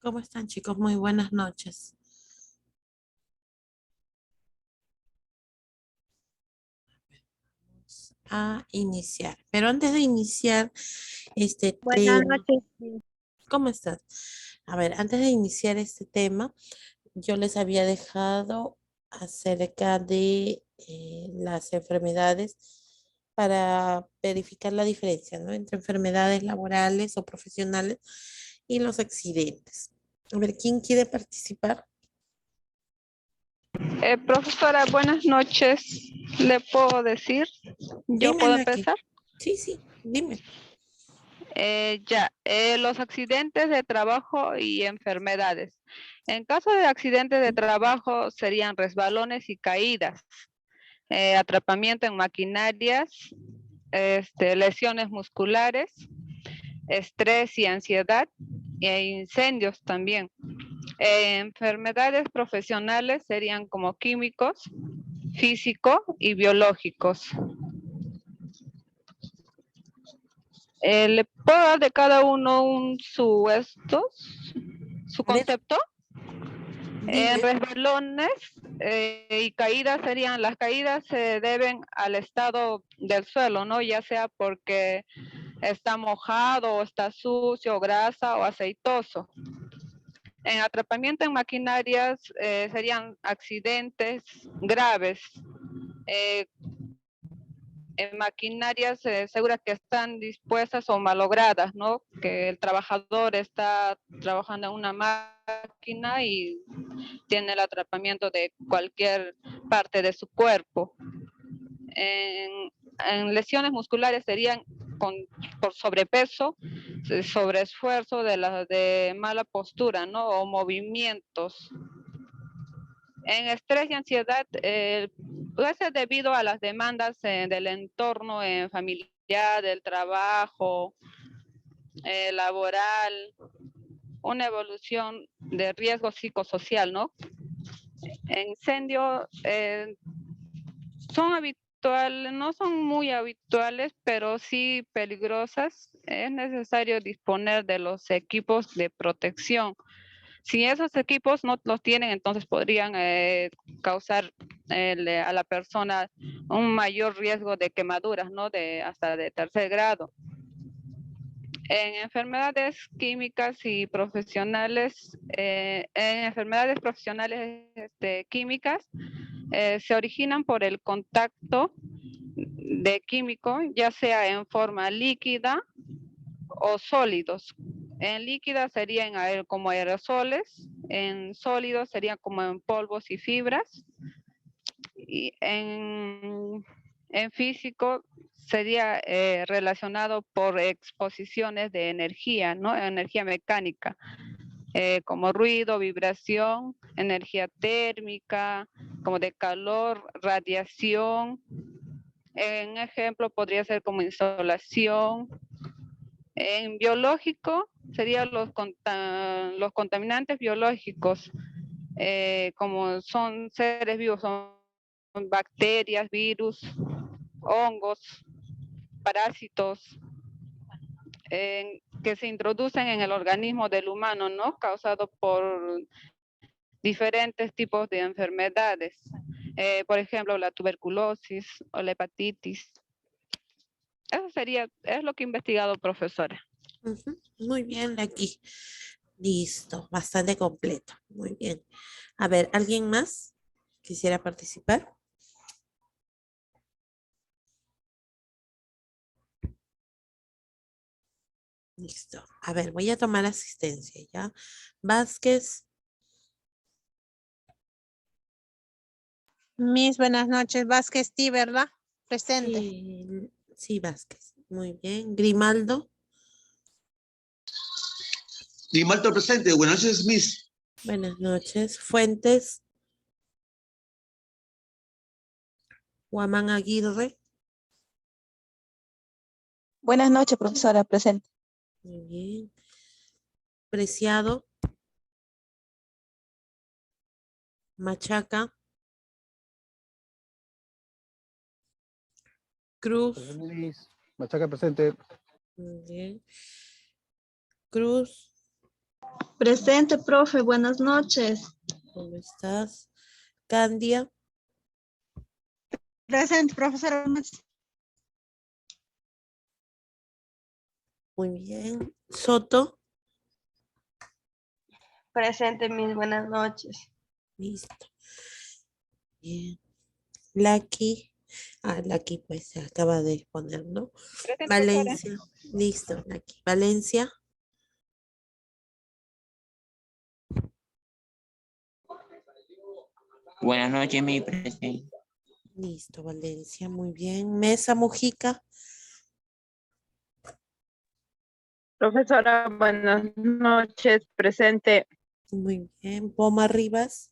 ¿Cómo están, chicos? Muy buenas noches. Vamos a iniciar. Pero antes de iniciar este Buenas tema, noches. Sí. ¿cómo estás? A ver, antes de iniciar este tema, yo les había dejado acerca de las enfermedades para verificar la diferencia, ¿no? Entre enfermedades laborales o profesionales y los accidentes. A ver, ¿quién quiere participar? Profesora, buenas noches. ¿Le puedo decir? ¿Yo puedo Dímelo aquí. empezar? Sí, sí, dime. Los accidentes de trabajo y enfermedades. En caso de accidentes de trabajo serían resbalones y caídas, atrapamiento en maquinarias, lesiones musculares, estrés y ansiedad, e incendios también. Enfermedades profesionales serían como químicos, físico y biológicos. ¿Le puedo dar de cada uno su A ver, concepto? En dime. resbalones y caídas serían, las caídas se deben al estado del suelo, ¿no? Ya sea porque está mojado, o está sucio, grasa o aceitoso. En atrapamiento en maquinarias serían accidentes graves, eh, en maquinarias seguras que están dispuestas o malogradas, ¿no? Que el trabajador está trabajando en una máquina y tiene el atrapamiento de cualquier parte de su cuerpo. En lesiones musculares serían por sobrepeso, sobreesfuerzo de mala postura, ¿no? O movimientos. En estrés y ansiedad, puede ser debido a las demandas del entorno familiar, del trabajo, laboral, una evolución de riesgo psicosocial, ¿no? Incendios son habituales, no son muy habituales, pero sí peligrosas. Es necesario disponer de los equipos de protección. Si esos equipos no los tienen, entonces podrían causar a la persona un mayor riesgo de quemaduras, ¿no? Hasta de tercer grado. En enfermedades químicas y profesionales, en enfermedades profesionales químicas, se originan por el contacto de químico, ya sea en forma líquida o sólidos. En líquidas serían como aerosoles, en sólidos serían como en polvos y fibras, y en físico sería relacionado por exposiciones de energía, ¿no? Energía mecánica, como ruido, vibración, energía térmica, como de calor, radiación. En ejemplo podría ser como insolación. En biológico serían los contaminantes biológicos, como son seres vivos, son bacterias, virus, hongos, parásitos, que se introducen en el organismo del humano, ¿no? Causado por diferentes tipos de enfermedades. Por ejemplo, la tuberculosis o la hepatitis. Eso es lo que he investigado, profesora. Ujú, muy bien, aquí. Listo, bastante completo. Muy bien. A ver, ¿alguien más quisiera participar? Listo. A ver, voy a tomar asistencia, ¿ya? Vázquez, Mis buenas noches, Vázquez, T, ¿verdad? Presente. sí, Vázquez. Muy bien. Grimaldo, Grimaldo presente. Buenas noches, Miss. buenas noches. Fuentes, Guamán Aguirre, Buenas noches, profesora, presente. muy bien. Preciado, Machaca, Cruz, Presente, Miss. Machaca presente. muy bien. Cruz, Presente, profe. Buenas noches. ¿Cómo estás? Candia, Presente, profesora. muy bien. Soto, Presente, mis buenas noches. listo. Bien. Lucky, Lucky pues se acaba de exponer, ¿no? Presente, profesora. Valencia, listo, Lucky. Valencia, Buenas noches, mi presidente. listo, Valencia, muy bien. Mesa Mujica, Profesora, buenas noches. Presente. muy bien. Poma Rivas,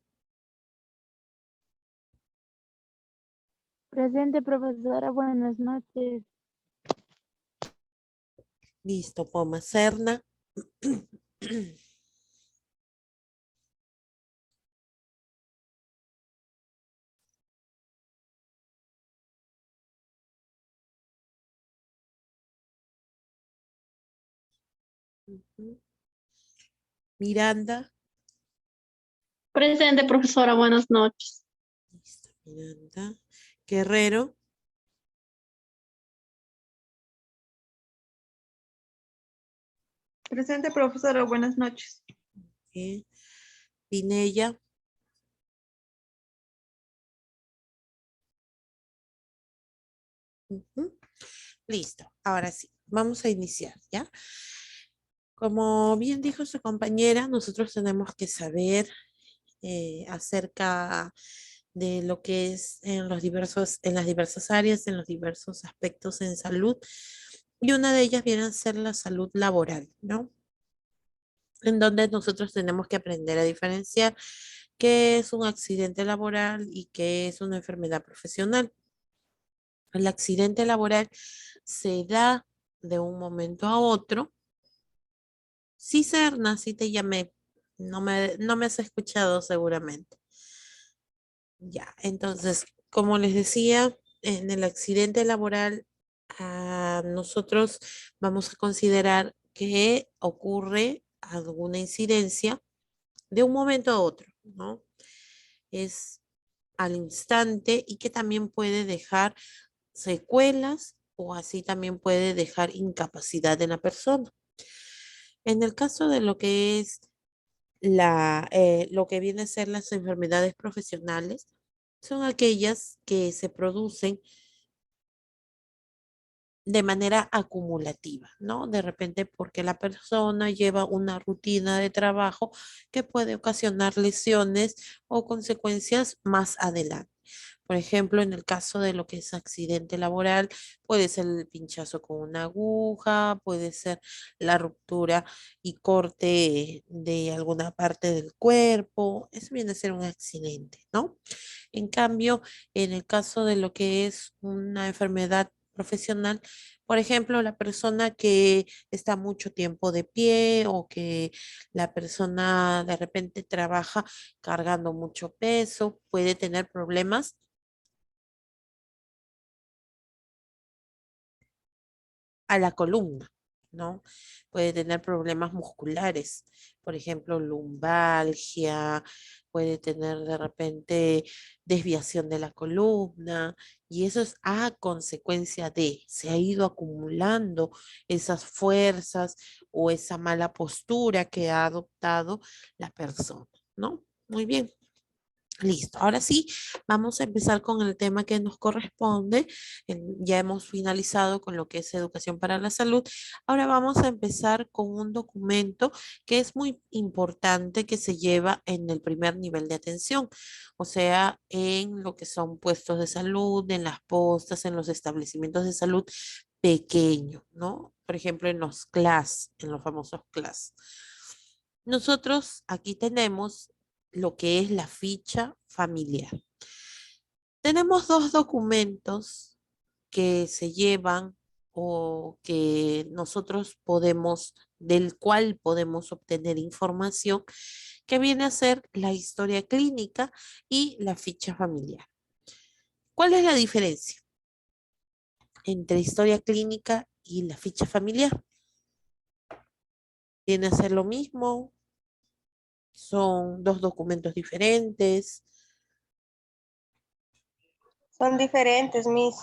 Presente, profesora, buenas noches. listo. Poma Serna, ujú. Miranda, Presente, profesora. Buenas noches. listo, Miranda. Guerrero, Presente, profesora. Buenas noches. bien. Pinella, ujú. Listo, ahora sí, vamos a iniciar, ¿ya? Como bien dijo su compañera, nosotros tenemos que saber acerca de lo que es en las diversas áreas, en los diversos aspectos en salud, y una de ellas viene a ser la salud laboral, ¿no? En donde nosotros tenemos que aprender a diferenciar qué es un accidente laboral y qué es una enfermedad profesional. El accidente laboral se da de un momento a otro. Sí, Serna, sí te llamé. No me has escuchado seguramente. Ya, entonces, como les decía, en el accidente laboral, nosotros vamos a considerar que ocurre alguna incidencia de un momento a otro, ¿no? Es al instante y que también puede dejar secuelas o así también puede dejar incapacidad en la persona. En el caso de lo que es lo que viene a ser las enfermedades profesionales, son aquellas que se producen de manera acumulativa, ¿no? De repente porque la persona lleva una rutina de trabajo que puede ocasionar lesiones o consecuencias más adelante. Por ejemplo, en el caso de lo que es accidente laboral, puede ser el pinchazo con una aguja, puede ser la ruptura y corte de alguna parte del cuerpo. Eso viene a ser un accidente, ¿no? En cambio, en el caso de lo que es una enfermedad profesional, por ejemplo, la persona que está mucho tiempo de pie o que la persona de repente trabaja cargando mucho peso, puede tener problemas a la columna, ¿no? Puede tener problemas musculares, por ejemplo, lumbalgia, puede tener de repente desviación de la columna, y eso es a consecuencia de, se ha ido acumulando esas fuerzas o esa mala postura que ha adoptado la persona, ¿no? Muy bien. Listo, ahora sí, vamos a empezar con el tema que nos corresponde. Ya hemos finalizado con lo que es educación para la salud. Ahora vamos a empezar con un documento que es muy importante que se lleva en el primer nivel de atención, o sea, en lo que son puestos de salud, en las postas, en los establecimientos de salud pequeños, ¿no? Por ejemplo, en los CLAS, en los famosos CLAS. Nosotros aquí tenemos lo que es la ficha familiar. Tenemos dos documentos que se llevan o que nosotros podemos, del cual podemos obtener información, que viene a ser la historia clínica y la ficha familiar. ¿Cuál es la diferencia entre historia clínica y la ficha familiar? ¿Viene a ser lo mismo? Son dos documentos diferentes. Son diferentes, Miss.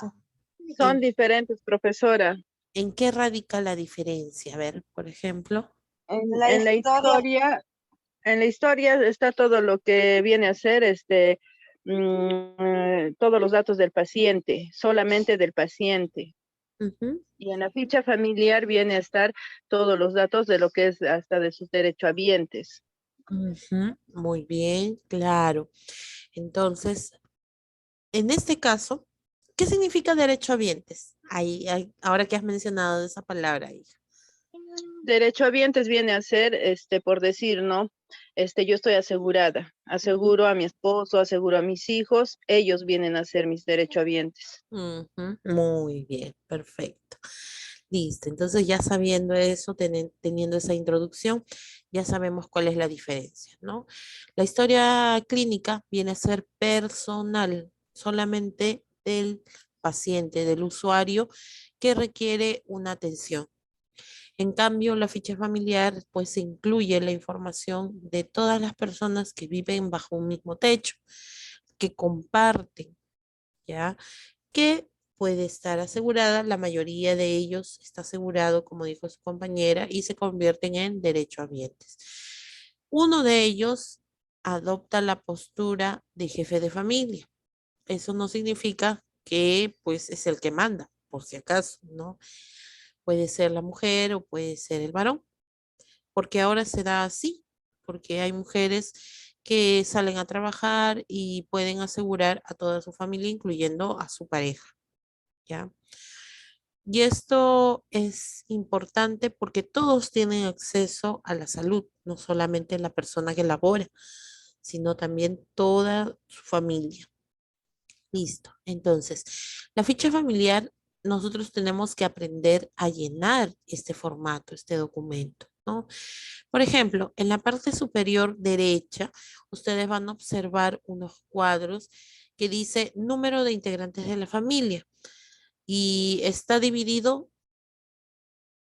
Son diferentes, profesora. ¿En qué radica la diferencia? A ver, por ejemplo. La En la historia- en la historia está todo lo que viene a ser todos los datos del paciente, solamente del paciente. Ujú. Y en la ficha familiar viene a estar todos los datos de lo que es hasta de sus derechohabientes. Ujú, muy bien, claro. Entonces, en este caso, ¿qué significa derechohabientes? Ahora que has mencionado esa palabra ahí. Derechohabientes viene a ser, por decir, ¿no? Yo estoy asegurada, aseguro a mi esposo, aseguro a mis hijos, ellos vienen a ser mis derechohabientes. Ujú, muy bien, perfecto. Listo, entonces ya sabiendo eso, teniendo esa introducción, ya sabemos cuál es la diferencia, ¿no? La historia clínica viene a ser personal, solamente del paciente, del usuario que requiere una atención. En cambio, la ficha familiar pues incluye la información de todas las personas que viven bajo un mismo techo, que comparten, ¿ya? Que puede estar asegurada, la mayoría de ellos está asegurado, como dijo su compañera, y se convierten en derechohabientes. Uno de ellos adopta la postura de jefe de familia. Eso no significa que pues es el que manda, por si acaso, ¿no? Puede ser la mujer o puede ser el varón, porque ahora se da así, porque hay mujeres que salen a trabajar y pueden asegurar a toda su familia, incluyendo a su pareja, ¿ya? Y esto es importante porque todos tienen acceso a la salud, no solamente la persona que labora, sino también toda su familia. Listo. Entonces, la ficha familiar, nosotros tenemos que aprender a llenar este formato, este documento, ¿no? Por ejemplo, en la parte superior derecha, ustedes van a observar unos cuadros que dice número de integrantes de la familia y está dividido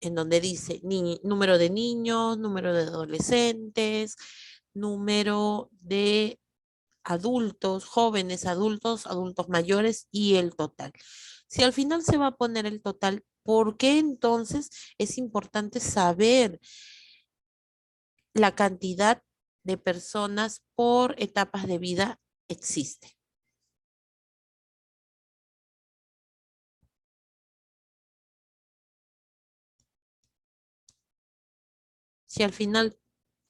en donde dice número de niños, número de adolescentes, número de adultos, jóvenes, adultos, adultos mayores y el total. Si al final se va a poner el total, ¿por qué entonces es importante saber la cantidad de personas por etapas de vida existe? Si al final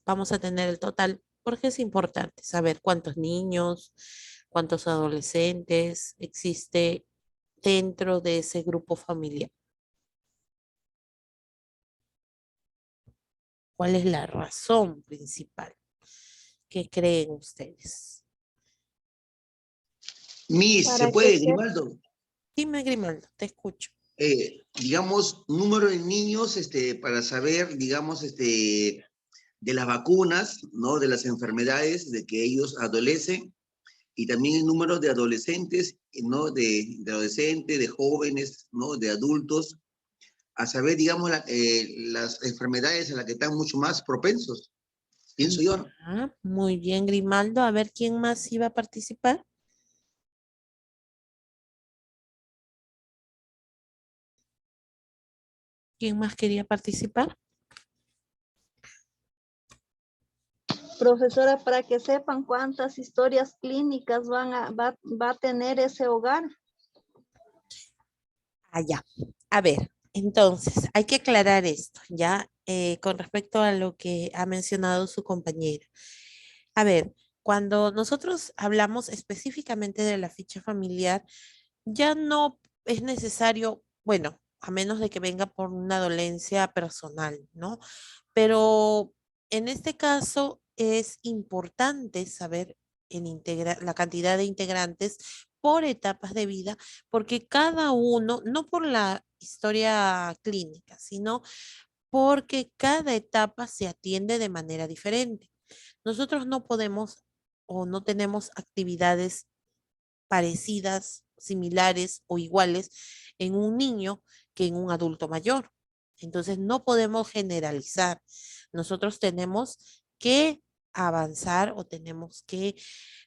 vamos a tener el total, porque es importante saber cuántos niños, cuántos adolescentes existe dentro de ese grupo familiar. ¿Cuál es la razón principal? ¿Qué creen ustedes? Miss, ¿se Para que puede, sepa. Grimaldo? Dime, Grimaldo, te escucho. Digamos, número de niños, para saber, digamos, de las vacunas, ¿no? De las enfermedades, de que ellos adolecen, y también el número de adolescentes, ¿no? De adolescentes, de jóvenes, ¿no? De adultos, a saber, digamos, las enfermedades a las que están mucho más propensos, pienso yo, ¿no? Ah, muy bien, Grimaldo. A ver quién más iba a participar. ¿Quién más quería participar? Profesora, para que sepan cuántas historias clínicas va a tener ese hogar. Allá. A ver, entonces, hay que aclarar esto, ¿ya? Con respecto a lo que ha mencionado su compañera. A ver, cuando nosotros hablamos específicamente de la ficha familiar, ya no es necesario, bueno, a menos de que venga por una dolencia personal, ¿no? Pero en este caso es importante saber la cantidad de integrantes por etapas de vida, porque cada uno, no por la historia clínica, sino porque cada etapa se atiende de manera diferente. Nosotros no podemos o no tenemos actividades parecidas, similares o iguales en un niño que en un adulto mayor. Entonces no podemos generalizar. Nosotros tenemos que avanzar o tenemos que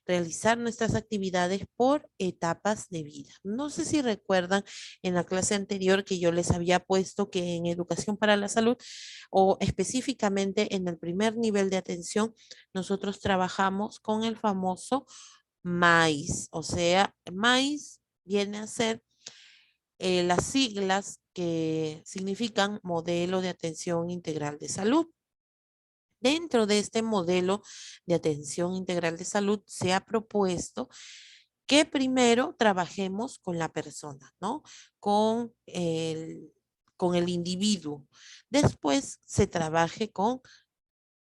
realizar nuestras actividades por etapas de vida. No sé si recuerdan en la clase anterior que yo les había puesto que en educación para la salud o específicamente en el primer nivel de atención, nosotros trabajamos con el famoso MAIS. O sea, MAIS viene a ser las siglas que significan Modelo de Atención Integral de Salud. Dentro de este modelo de atención integral de salud se ha propuesto que primero trabajemos con la persona, ¿no? Con el individuo. Después se trabaje con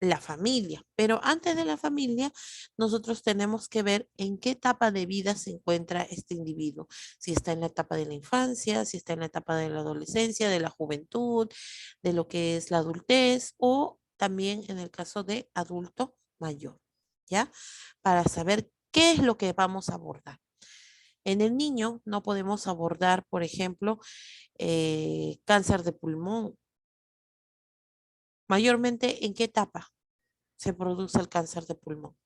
la familia, pero antes de la familia, nosotros tenemos que ver en qué etapa de vida se encuentra este individuo, si está en la etapa de la infancia, si está en la etapa de la adolescencia, de la juventud, de lo que es la adultez o también en el caso de adulto mayor, ¿ya? Para saber qué es lo que vamos a abordar. En el niño no podemos abordar, por ejemplo, cáncer de pulmón. Mayormente, ¿en qué etapa se produce el cáncer de pulmón?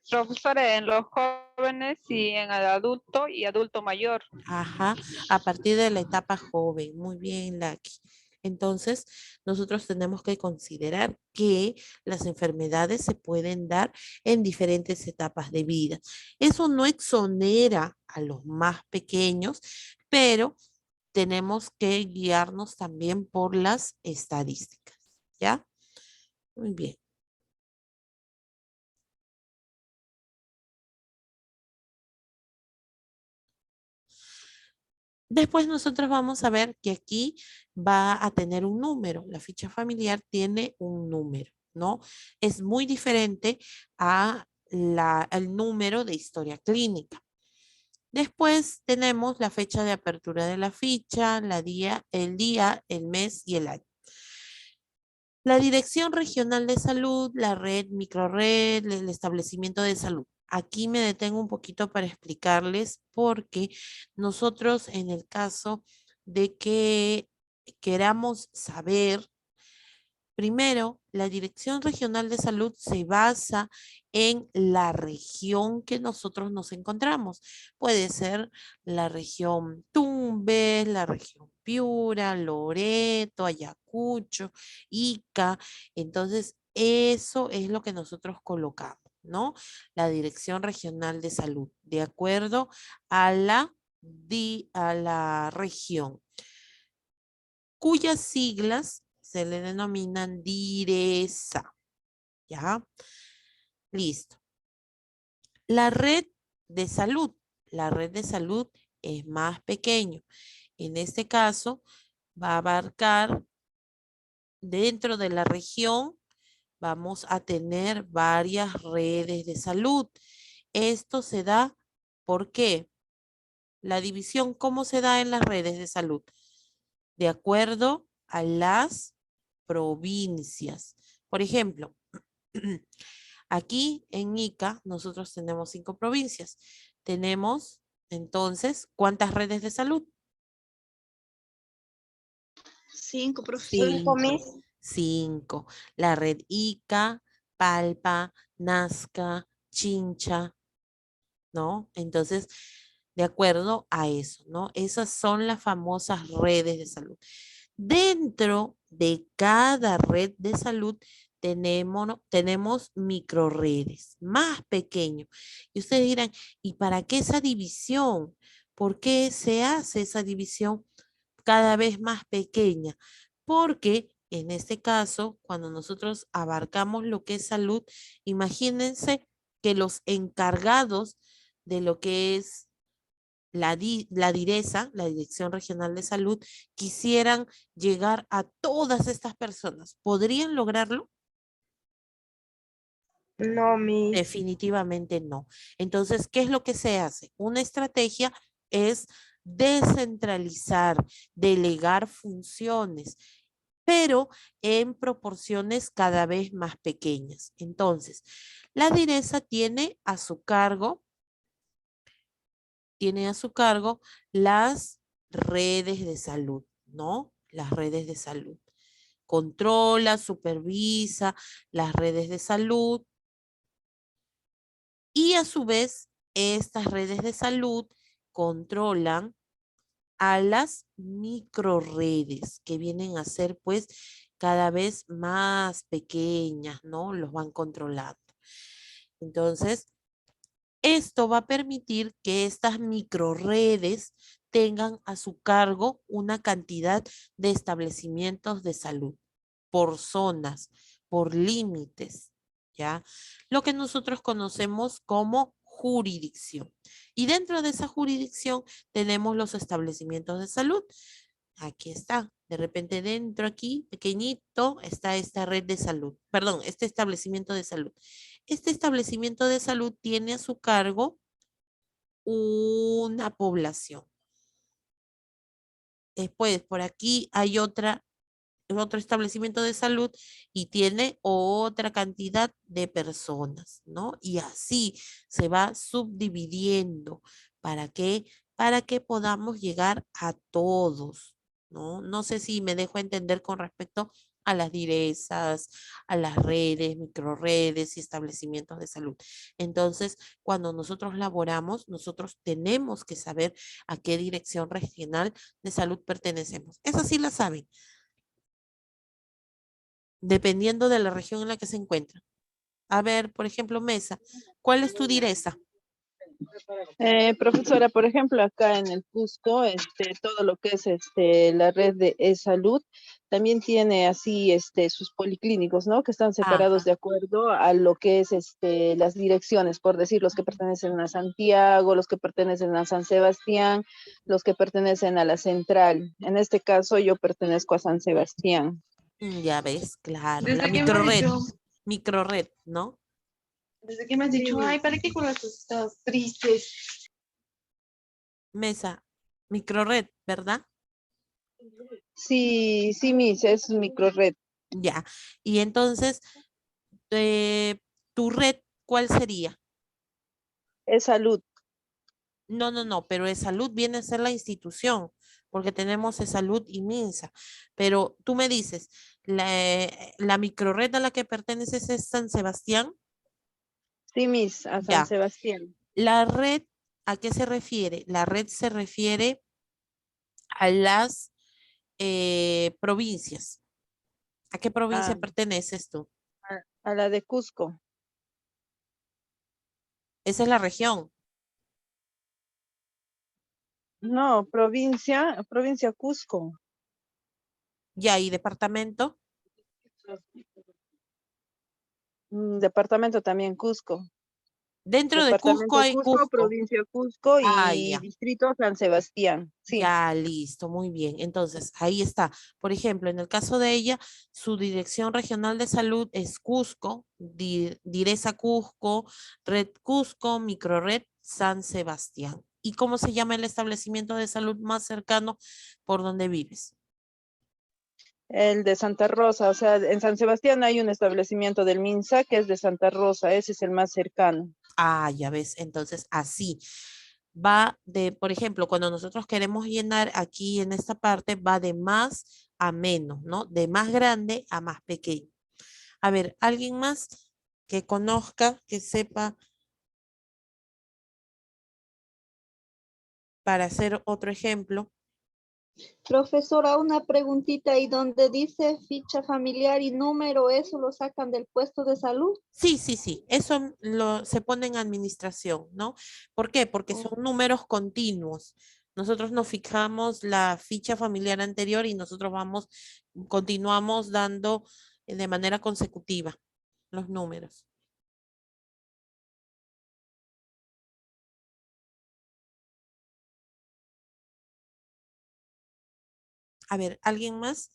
Profesora, en los jóvenes y en el adulto y adulto mayor. Ajá, a partir de la etapa joven. Muy bien, Laki. Entonces, nosotros tenemos que considerar que las enfermedades se pueden dar en diferentes etapas de vida. Eso no exonera a los más pequeños, pero tenemos que guiarnos también por las estadísticas, ¿ya? Muy bien. Después nosotros vamos a ver que aquí va a tener un número. La ficha familiar tiene un número, ¿no? Es muy diferente al número de historia clínica. Después tenemos la fecha de apertura de la ficha, el día, el mes y el año. La Dirección Regional de Salud, la red, microred, el establecimiento de salud. Aquí me detengo un poquito para explicarles porque nosotros en el caso de que queramos saber, primero, la Dirección Regional de Salud se basa en la región que nosotros nos encontramos. Puede ser la región Tumbes, la región Piura, Loreto, Ayacucho, Ica. Entonces, eso es lo que nosotros colocamos, ¿no? La Dirección Regional de Salud, de acuerdo a a la región, cuyas siglas se le denominan DIRESA. ¿Ya? Listo. La red de salud. La red de salud es más pequeño. En este caso, va a abarcar dentro de la región, vamos a tener varias redes de salud. Esto se da, ¿por qué? La división, ¿cómo se da en las redes de salud? De acuerdo a las provincias. Por ejemplo, aquí en Ica nosotros tenemos 5 provincias. Tenemos entonces, ¿cuántas redes de salud? 5, profesor. 5. La red Ica, Palpa, Nazca, Chincha, ¿no? Entonces, de acuerdo a eso, ¿no? Esas son las famosas redes de salud. Dentro de cada red de salud tenemos microredes más pequeños. Y ustedes dirán, ¿y para qué esa división? ¿Por qué se hace esa división cada vez más pequeña? Porque en este caso, cuando nosotros abarcamos lo que es salud, imagínense que los encargados de lo que es la DIRESA, la Dirección Regional de Salud, quisieran llegar a todas estas personas. ¿Podrían lograrlo? No, Miss. Definitivamente no. Entonces, ¿qué es lo que se hace? Una estrategia es descentralizar, delegar funciones, pero en proporciones cada vez más pequeñas. Entonces, la DIRESA tiene a su cargo las redes de salud, ¿no? Las redes de salud. controla, supervisa las redes de salud y a su vez estas redes de salud controlan a las microredes que vienen a ser pues cada vez más pequeñas, ¿no? Los van controlando. Entonces, esto va a permitir que estas microredes tengan a su cargo una cantidad de establecimientos de salud por zonas, por límites, ¿ya? Lo que nosotros conocemos como jurisdicción. Y dentro de esa jurisdicción tenemos los establecimientos de salud. Aquí está. De repente dentro aquí, pequeñito, está esta red de salud. Perdón, este establecimiento de salud. Este establecimiento de salud tiene a su cargo una población. Después, por aquí hay otro establecimiento de salud y tiene otra cantidad de personas, ¿no? Y así se va subdividiendo. ¿Para qué? Para que podamos llegar a todos, ¿no? No sé si me dejo entender con respecto a las direzas, a las redes, microredes y establecimientos de salud. Entonces, cuando nosotros laboramos, nosotros tenemos que saber a qué dirección regional de salud pertenecemos. Esa sí la saben, dependiendo de la región en la que se encuentra. A ver, por ejemplo, Mesa, ¿cuál es tu direza? Profesora, por ejemplo, acá en el Cusco, todo lo que es la red de e-salud, también tiene así sus policlínicos, ¿no? Que están separados Ajá. de acuerdo a lo que es las direcciones, por decir, los que pertenecen a Santiago, los que pertenecen a San Sebastián, los que pertenecen a la central. En este caso, yo pertenezco a San Sebastián. Ya ves, claro, la Desde que me has dicho, microred, ¿no? desde que me has dicho, ay, ¿para qué con tus estados tristes? Mesa, microred, ¿verdad? Sí, sí, Miss, es microred. Ya. Y entonces, ¿tu red cuál sería? Es salud. No, no, no, pero de salud viene a ser la institución, porque tenemos de salud y MINSA. Pero tú me dices, la microred a la que perteneces es San Sebastián. Sí, Miss, a San Ya. Sebastián. La red, ¿a qué se refiere? La red se refiere a las provincias. ¿A qué provincia Ah, perteneces tú? a la de Cusco. Esa es la región. No, provincia Cusco. Ya, ¿y departamento? Departamento también Cusco. Dentro de Cusco Departamento hay Cusco, Cusco. provincia Cusco Ah, y ya. distrito San Sebastián. Sí. Ya, listo, muy bien. Entonces, ahí está. Por ejemplo, en el caso de ella, su dirección regional de salud es Cusco, Direza Cusco, Red Cusco, Microred San Sebastián. ¿Y cómo se llama el establecimiento de salud más cercano por donde vives? El de Santa Rosa, o sea, en San Sebastián hay un establecimiento del MINSA que es de Santa Rosa, ese es el más cercano. Ah, ya ves, entonces así va de, por ejemplo, cuando nosotros queremos llenar aquí en esta parte, va de más a menos, ¿no? De más grande a más pequeño. A ver, ¿alguien más que conozca, que sepa para hacer otro ejemplo? Profesora, una preguntita y donde dice ficha familiar y número, ¿eso lo sacan del puesto de salud? Sí, sí, sí, eso se pone en administración, ¿no? ¿Por qué? Porque Oh, son números continuos. Nosotros nos fijamos la ficha familiar anterior y nosotros continuamos dando de manera consecutiva los números. A ver, ¿alguien más?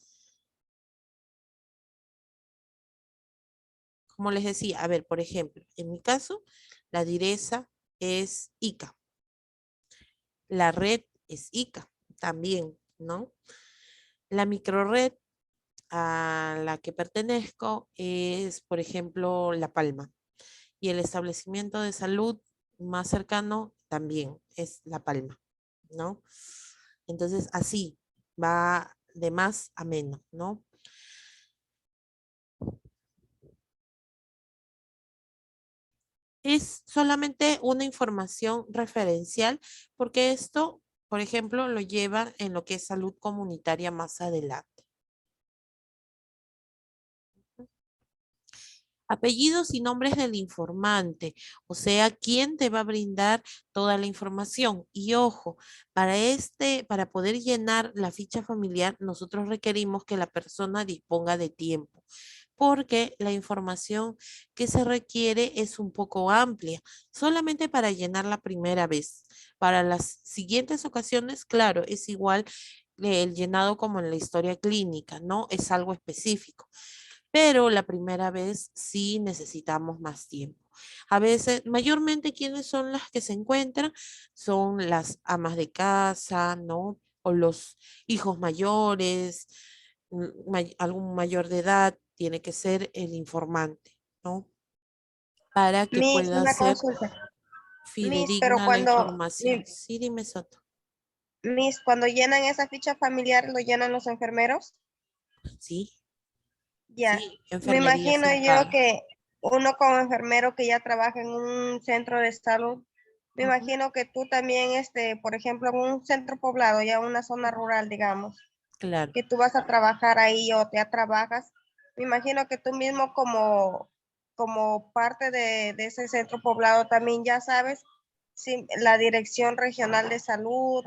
Como les decía, a ver, por ejemplo, en mi caso, la direza es ICA. La red es ICA también, ¿no? La microred a la que pertenezco es, por ejemplo, La Palma. Y el establecimiento de salud más cercano también es La Palma, ¿no? Entonces, así va de más a menos, ¿no? Es solamente una información referencial porque esto, por ejemplo, lo lleva en lo que es salud comunitaria más adelante. Apellidos y nombres del informante, o sea, quién te va a brindar toda la información. Y ojo, para poder llenar la ficha familiar, nosotros requerimos que la persona disponga de tiempo, porque la información que se requiere es un poco amplia, solamente para llenar la primera vez. Para las siguientes ocasiones, claro, es igual el llenado como en la historia clínica, ¿no? Es algo específico, pero la primera vez sí necesitamos más tiempo. A veces, mayormente, ¿quiénes son las que se encuentran? Son las amas de casa, ¿no? O los hijos mayores, algún mayor de edad, tiene que ser el informante, ¿no? Para que Miss, pueda una ser consulta. Miss, pero fidedigna la información. Sí, dime, Soto. Miss, cuando llenan esa ficha familiar, ¿lo llenan los enfermeros? Sí, Ya. sí, Me enfermería se imagino yo encarga. que uno como enfermero que ya trabaja en un centro de salud, me Ujú, imagino que tú también, por ejemplo, en un centro poblado, ya una zona ujú, rural, digamos, claro. que tú vas a trabajar ahí o ya trabajas, me imagino que tú mismo como parte de ese centro poblado también ya sabes si la dirección regional de salud,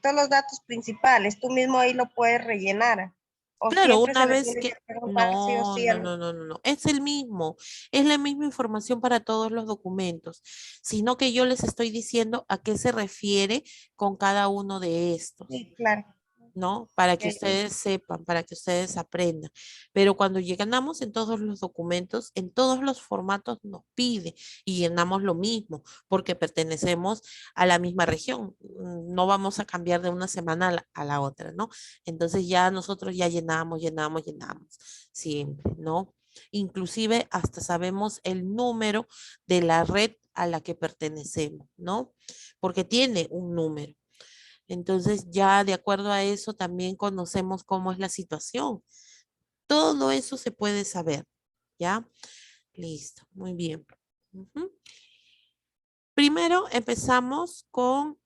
todos los datos principales, tú mismo ahí lo puedes rellenar. O Claro, siempre una se le vez tiene que que... preguntar sí o No, sí no, al... no, no, no, no. Es el mismo. Es la misma información para todos los documentos, sino que yo les estoy diciendo a qué se refiere con cada uno de estos. Sí, claro. ¿No? Para que Ok. ustedes sepan, para que ustedes aprendan. Pero cuando llegamos en todos los documentos, en todos los formatos nos pide y llenamos lo mismo, porque pertenecemos a la misma región. No vamos a cambiar de una semana a la otra, ¿no? Entonces ya nosotros ya llenamos siempre, ¿no? Inclusive hasta sabemos el número de la red a la que pertenecemos, ¿no? Porque tiene un número. Entonces ya de acuerdo a eso también conocemos cómo es la situación. Todo eso se puede saber, ¿ya? Listo, muy bien. Ujú. Primero empezamos con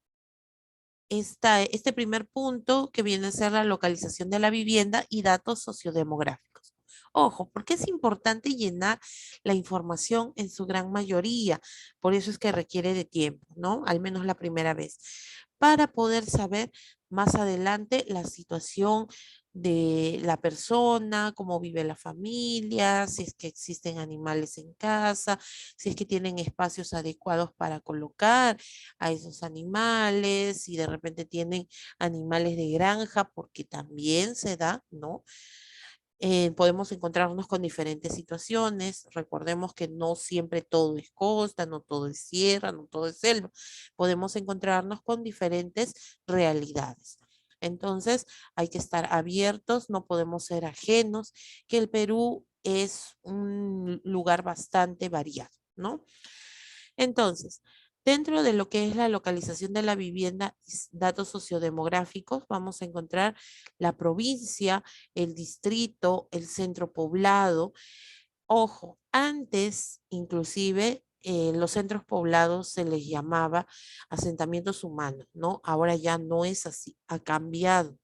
este primer punto que viene a ser la localización de la vivienda y datos sociodemográficos. Ojo, porque es importante llenar la información en su gran mayoría. Por eso es que requiere de tiempo, ¿no? Al menos la primera vez. Para poder saber más adelante la situación de la persona, cómo vive la familia, si es que existen animales en casa, si es que tienen espacios adecuados para colocar a esos animales, si de repente tienen animales de granja, porque también se da, ¿no? Podemos encontrarnos con diferentes situaciones. Recordemos que no siempre todo es costa, no todo es sierra, no todo es selva. Podemos encontrarnos con diferentes realidades. Entonces, hay que estar abiertos, no podemos ser ajenos, que el Perú es un lugar bastante variado, ¿no? Entonces, dentro de lo que es la localización de la vivienda y datos sociodemográficos, vamos a encontrar la provincia, el distrito, el centro poblado. Ojo, antes inclusive los centros poblados se les llamaba asentamientos humanos, ¿no? Ahora ya no es así, ha cambiado.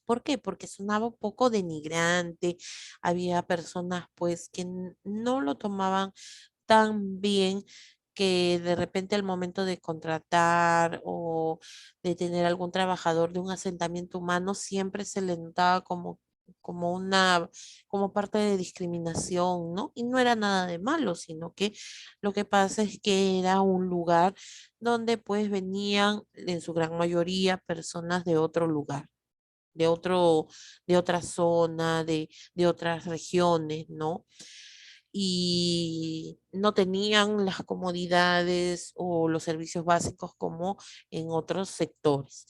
¿Por qué? Porque sonaba un poco denigrante, había personas pues que no lo tomaban tan bien, que de repente al momento de contratar o de tener algún trabajador de un asentamiento humano siempre se le notaba como parte de discriminación, ¿no? Y no era nada de malo, sino que lo que pasa es que era un lugar donde pues venían en su gran mayoría personas de otro lugar, de otro, de otra zona, de otras regiones, ¿no? Y no tenían las comodidades o los servicios básicos como en otros sectores.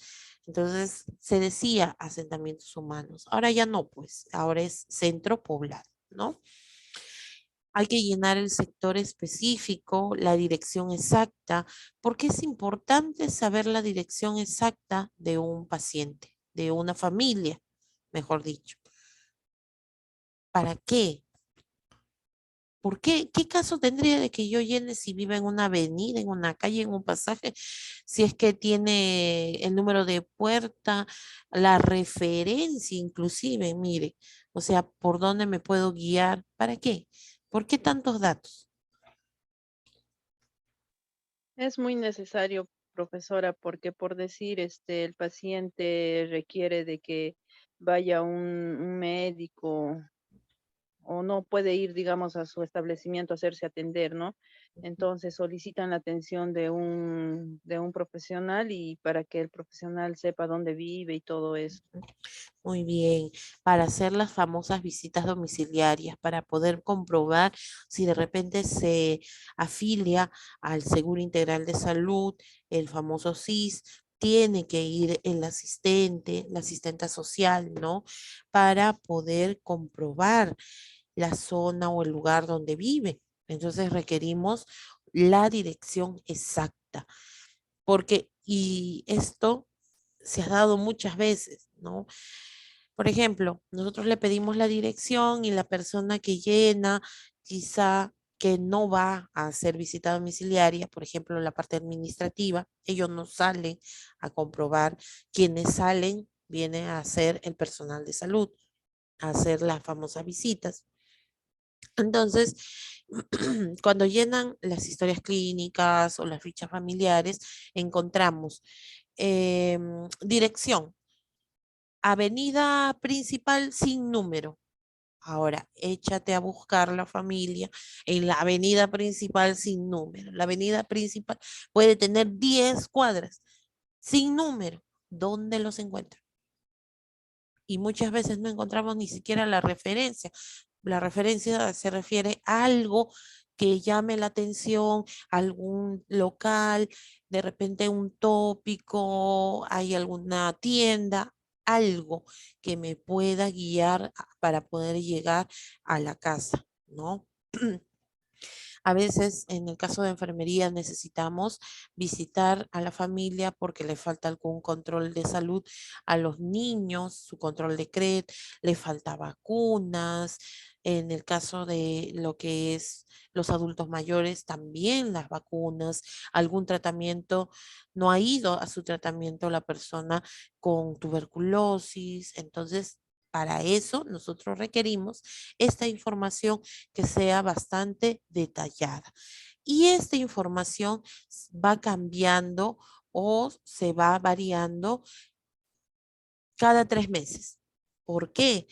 Entonces se decía asentamientos humanos. Ahora ya no, pues, ahora es centro poblado, ¿no? Hay que llenar el sector específico, la dirección exacta, porque es importante saber la dirección exacta de un paciente, de una familia, mejor dicho. ¿Para qué? ¿Por qué? ¿Qué caso tendría de que yo llene si vive en una avenida, en una calle, en un pasaje, si es que tiene el número de puerta, la referencia inclusive, mire, o sea, ¿por dónde me puedo guiar? ¿Para qué? ¿Por qué tantos datos? Es muy necesario, profesora, porque por decir, el paciente requiere de que vaya un médico o no puede ir, digamos, a su establecimiento a hacerse atender, ¿no? Entonces solicitan la atención de un profesional y para que el profesional sepa dónde vive y todo eso. Muy bien, para hacer las famosas visitas domiciliarias, para poder comprobar si de repente se afilia al Seguro Integral de Salud, el famoso SIS, tiene que ir el asistente, la asistenta social, ¿no? Para poder comprobar la zona o el lugar donde vive. Entonces requerimos la dirección exacta, porque, y esto se ha dado muchas veces, ¿no? Por ejemplo, nosotros le pedimos la dirección y la persona que llena, quizá que no va a hacer visita domiciliaria, por ejemplo, la parte administrativa, ellos no salen a comprobar. Quienes salen viene a hacer el personal de salud, a hacer las famosas visitas. Entonces, cuando llenan las historias clínicas o las fichas familiares, encontramos dirección, avenida principal sin número. Ahora, échate a buscar la familia en la avenida principal sin número. La avenida principal puede tener 10 cuadras sin número. ¿Dónde los encuentran? Y muchas veces no encontramos ni siquiera la referencia. La referencia se refiere a algo que llame la atención, algún local, de repente un tópico, hay alguna tienda, algo que me pueda guiar para poder llegar a la casa, ¿no? A veces, en el caso de enfermería, necesitamos visitar a la familia porque le falta algún control de salud a los niños, su control de CRED, le falta vacunas. En el caso de lo que es los adultos mayores, también las vacunas, algún tratamiento, no ha ido a su tratamiento la persona con tuberculosis. Entonces, para eso nosotros requerimos esta información que sea bastante detallada. Y esta información va cambiando o se va variando cada 3 meses. ¿Por qué?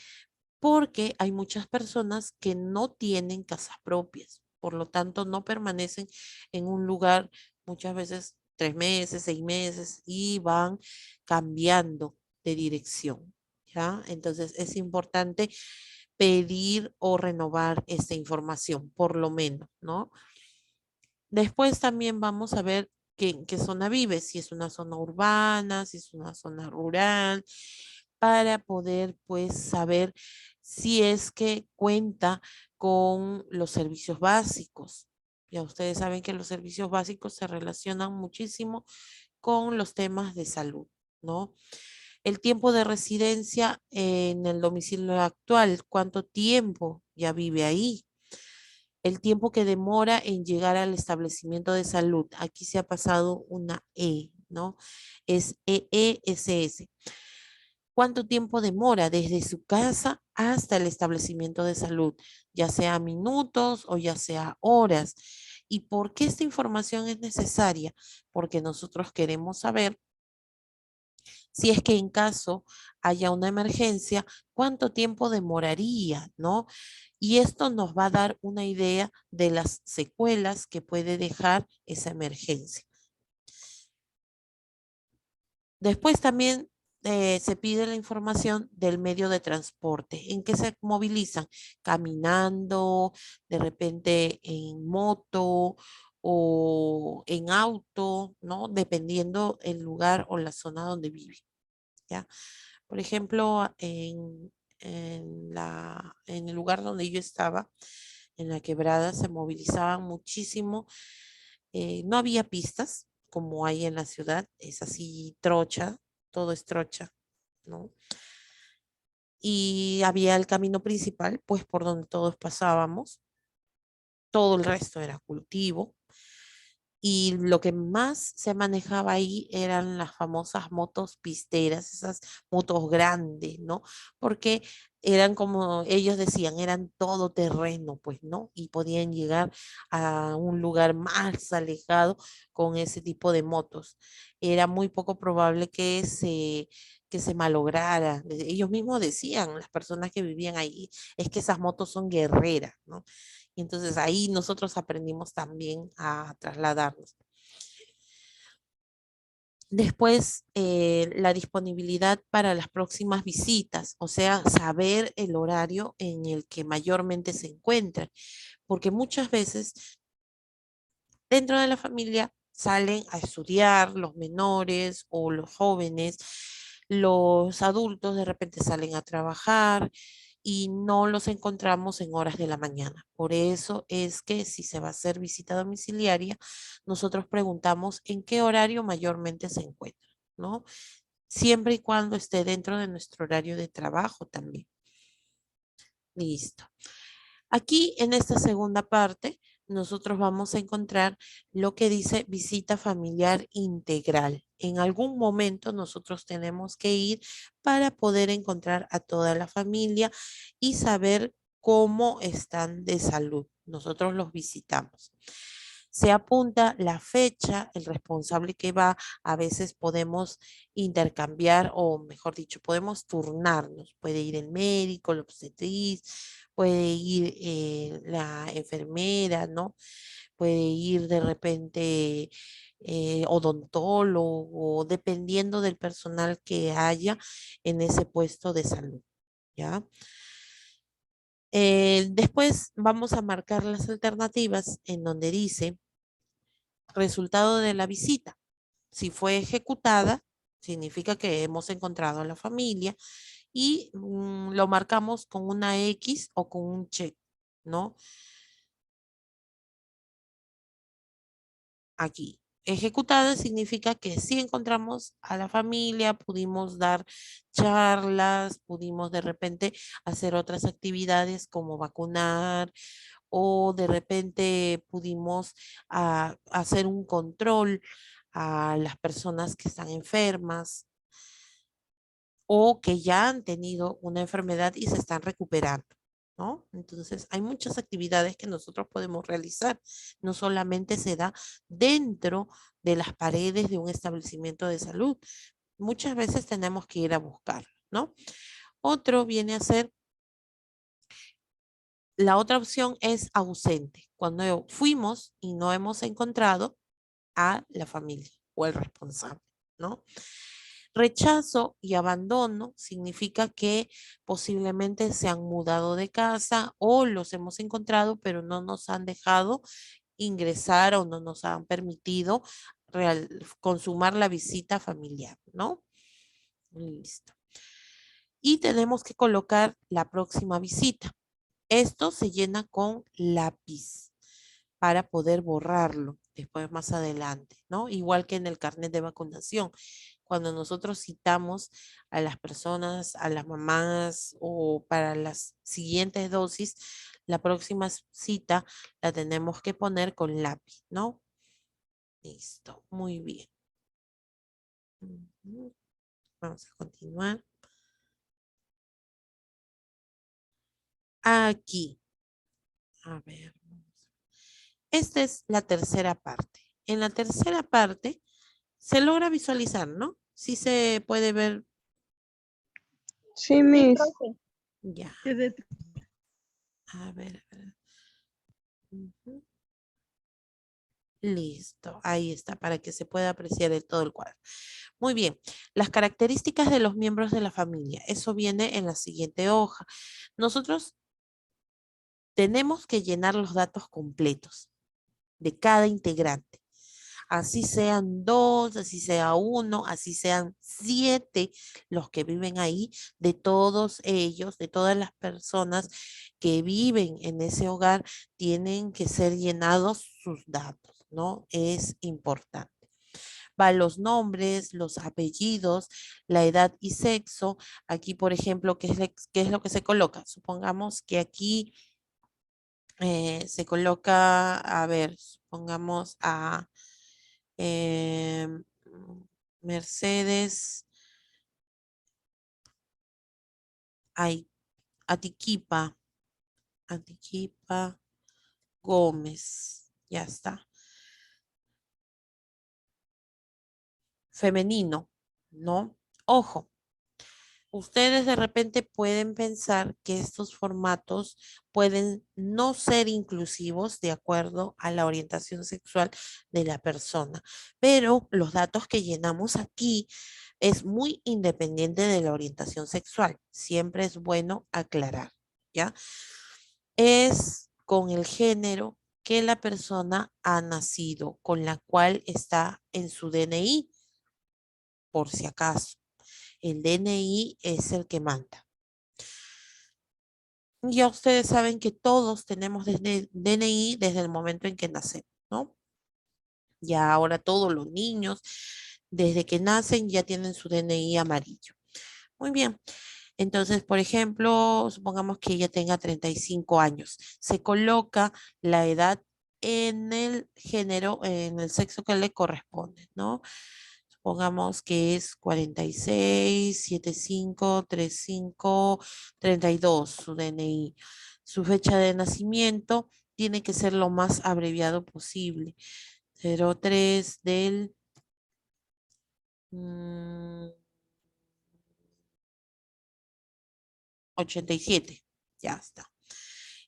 Porque hay muchas personas que no tienen casas propias, por lo tanto no permanecen en un lugar muchas veces 3 meses, 6 meses y van cambiando de dirección, ¿ya? Entonces es importante pedir o renovar esta información, por lo menos, ¿no? Después también vamos a ver en qué zona vive, si es una zona urbana, si es una zona rural, para poder pues saber si es que cuenta con los servicios básicos. Ya ustedes saben que los servicios básicos se relacionan muchísimo con los temas de salud, ¿no? El tiempo de residencia en el domicilio actual, ¿cuánto tiempo ya vive ahí? El tiempo que demora en llegar al establecimiento de salud. Aquí se ha pasado una E, ¿no? Es EESS. ¿Cuánto tiempo demora desde su casa hasta el establecimiento de salud? Ya sea minutos o ya sea horas. ¿Y por qué esta información es necesaria? Porque nosotros queremos saber si es que en caso haya una emergencia, cuánto tiempo demoraría, ¿no? Y esto nos va a dar una idea de las secuelas que puede dejar esa emergencia. Después también se pide la información del medio de transporte. ¿En qué se movilizan? Caminando, de repente en moto o en auto, ¿no? Dependiendo el lugar o la zona donde vive, ¿ya? Por ejemplo, en el lugar donde yo estaba, en la quebrada, se movilizaban muchísimo. No había pistas como hay en la ciudad, es así trocha, todo es trocha, ¿no? Y había el camino principal, pues por donde todos pasábamos. todo el resto era cultivo. Y lo que más se manejaba ahí eran las famosas motos pisteras, esas motos grandes, ¿no? Porque eran como ellos decían, eran todoterreno, pues, ¿no? Y podían llegar a un lugar más alejado con ese tipo de motos. Era muy poco probable que se malograra. Ellos mismos decían, las personas que vivían ahí, es que esas motos son guerreras, ¿no? Y entonces ahí nosotros aprendimos también a trasladarnos. Después, la disponibilidad para las próximas visitas, o sea, saber el horario en el que mayormente se encuentran, porque muchas veces dentro de la familia salen a estudiar los menores o los jóvenes, los adultos de repente salen a trabajar y no los encontramos en horas de la mañana. Por eso es que si se va a hacer visita domiciliaria, nosotros preguntamos en qué horario mayormente se encuentra, ¿no? Siempre y cuando esté dentro de nuestro horario de trabajo también. Listo. Aquí en esta segunda parte, nosotros vamos a encontrar lo que dice visita familiar integral. En algún momento nosotros tenemos que ir para poder encontrar a toda la familia y saber cómo están de salud. Nosotros los visitamos. Se apunta la fecha, el responsable que va, a veces podemos intercambiar o mejor dicho, podemos turnarnos. Puede ir el médico, el obstetriz, puede ir la enfermera, ¿no? Puede ir de repente odontólogo, dependiendo del personal que haya en ese puesto de salud, ¿ya? Después vamos a marcar las alternativas en donde dice resultado de la visita. Si fue ejecutada, significa que hemos encontrado a la familia y lo marcamos con una X o con un check, ¿no? Aquí. Ejecutada significa que sí encontramos a la familia, pudimos dar charlas, pudimos de repente hacer otras actividades como vacunar o de repente pudimos hacer un control a las personas que están enfermas o que ya han tenido una enfermedad y se están recuperando, ¿no? Entonces, hay muchas actividades que nosotros podemos realizar. No solamente se da dentro de las paredes de un establecimiento de salud. Muchas veces tenemos que ir a buscar, ¿no? Otro viene a ser, la otra opción es ausente. Cuando fuimos y no hemos encontrado a la familia o el responsable, ¿no? Rechazo y abandono significa que posiblemente se han mudado de casa o los hemos encontrado, pero no nos han dejado ingresar o no nos han permitido consumar la visita familiar, ¿no? Listo. Y tenemos que colocar la próxima visita. Esto se llena con lápiz para poder borrarlo después más adelante, ¿no? Igual que en el carnet de vacunación. Cuando nosotros citamos a las personas, a las mamás o para las siguientes dosis, la próxima cita la tenemos que poner con lápiz, ¿no? Listo, muy bien. Vamos a continuar. Aquí. A ver. Esta es la tercera parte. En la tercera parte se logra visualizar, ¿no? Sí se puede ver. Sí, Miss. Ya. A ver. Listo, ahí está, para que se pueda apreciar todo el cuadro. Muy bien, las características de los miembros de la familia. Eso viene en la siguiente hoja. Nosotros tenemos que llenar los datos completos de cada integrante. Así sean 2, así sea 1, así sean 7 los que viven ahí, de todos ellos, de todas las personas que viven en ese hogar, tienen que ser llenados sus datos, ¿no? Es importante. Va los nombres, los apellidos, la edad y sexo. Aquí, por ejemplo, ¿qué es lo que se coloca? Supongamos que aquí Se coloca, a ver, pongamos a Mercedes Atiquipa, Atiquipa Gómez, ya está. Femenino, ¿no? Ojo, ustedes de repente pueden pensar que estos formatos pueden no ser inclusivos de acuerdo a la orientación sexual de la persona, pero los datos que llenamos aquí es muy independiente de la orientación sexual. Siempre es bueno aclarar, ¿ya? Es con el género que la persona ha nacido, con la cual está en su DNI, por si acaso. El DNI es el que manda. Ya ustedes saben que todos tenemos DNI desde el momento en que nacemos, ¿no? Ya ahora todos los niños, desde que nacen, ya tienen su DNI amarillo. Muy bien. Entonces, por ejemplo, supongamos que ella tenga 35 años. Se coloca la edad en el género, en el sexo que le corresponde, ¿no? Supongamos que es 46, 75, 35, 32 su DNI. Su fecha de nacimiento tiene que ser lo más abreviado posible. 03 del 87. Ya está.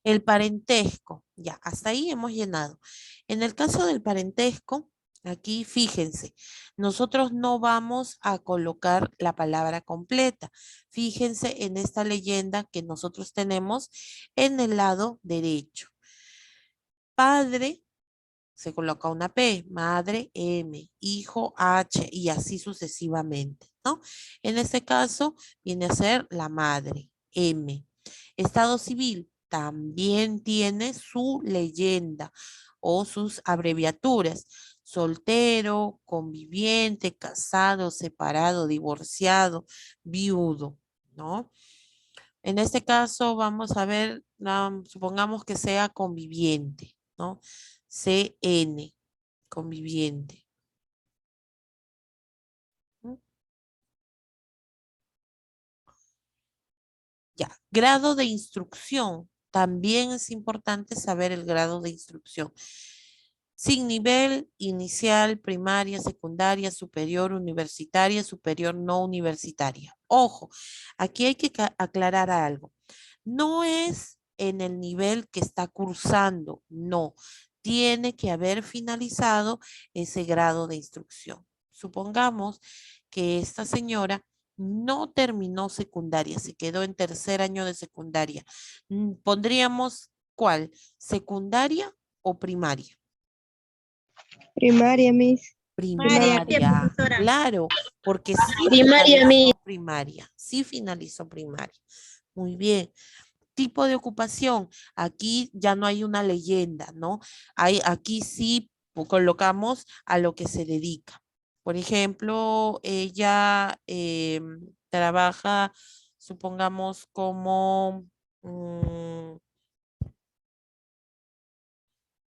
El parentesco, ya, hasta ahí hemos llenado. En el caso del parentesco, aquí fíjense, nosotros no vamos a colocar la palabra completa. Fíjense en esta leyenda que nosotros tenemos en el lado derecho. Padre, se coloca una P, madre M, hijo H y así sucesivamente, ¿no? En este caso viene a ser la madre M. Estado civil también tiene su leyenda o sus abreviaturas. Soltero, conviviente, casado, separado, divorciado, viudo, ¿no? En este caso vamos a ver, supongamos que sea conviviente, ¿no? CN, conviviente. Ya, grado de instrucción. También es importante saber el grado de instrucción. Sin nivel, inicial, primaria, secundaria, superior, universitaria, superior no universitaria. Ojo, aquí hay que aclarar algo. No es en el nivel que está cursando, no. Tiene que haber finalizado ese grado de instrucción. Supongamos que esta señora no terminó secundaria, se quedó en tercer año de secundaria. ¿Pondríamos cuál? ¿Secundaria o primaria? Primaria, Miss. Primaria, profesora. claro, porque sí Primaria, finalizó primaria, sí finalizó primaria. Muy bien. Tipo de ocupación, aquí ya no hay una leyenda, ¿no? Aquí sí colocamos a lo que se dedica. Por ejemplo, ella trabaja, supongamos, como,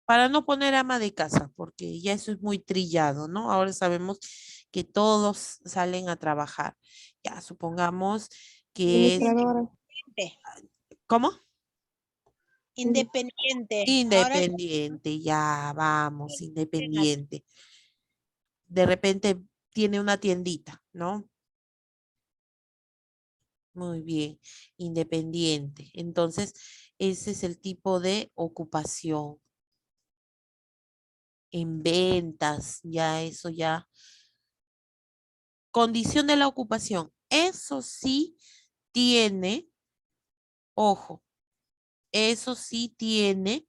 para no poner ama de casa, porque ya eso es muy trillado, ¿no? Ahora sabemos que todos salen a trabajar. Ya, supongamos que es... Administradora. ¿Cómo? Independiente. Ahora Independiente, ya vamos, independiente. De repente tiene una tiendita, ¿no? Muy bien, independiente. Entonces, ese es el tipo de ocupación. En ventas, ya eso ya. Condición de la ocupación. Eso sí tiene, ojo, eso sí tiene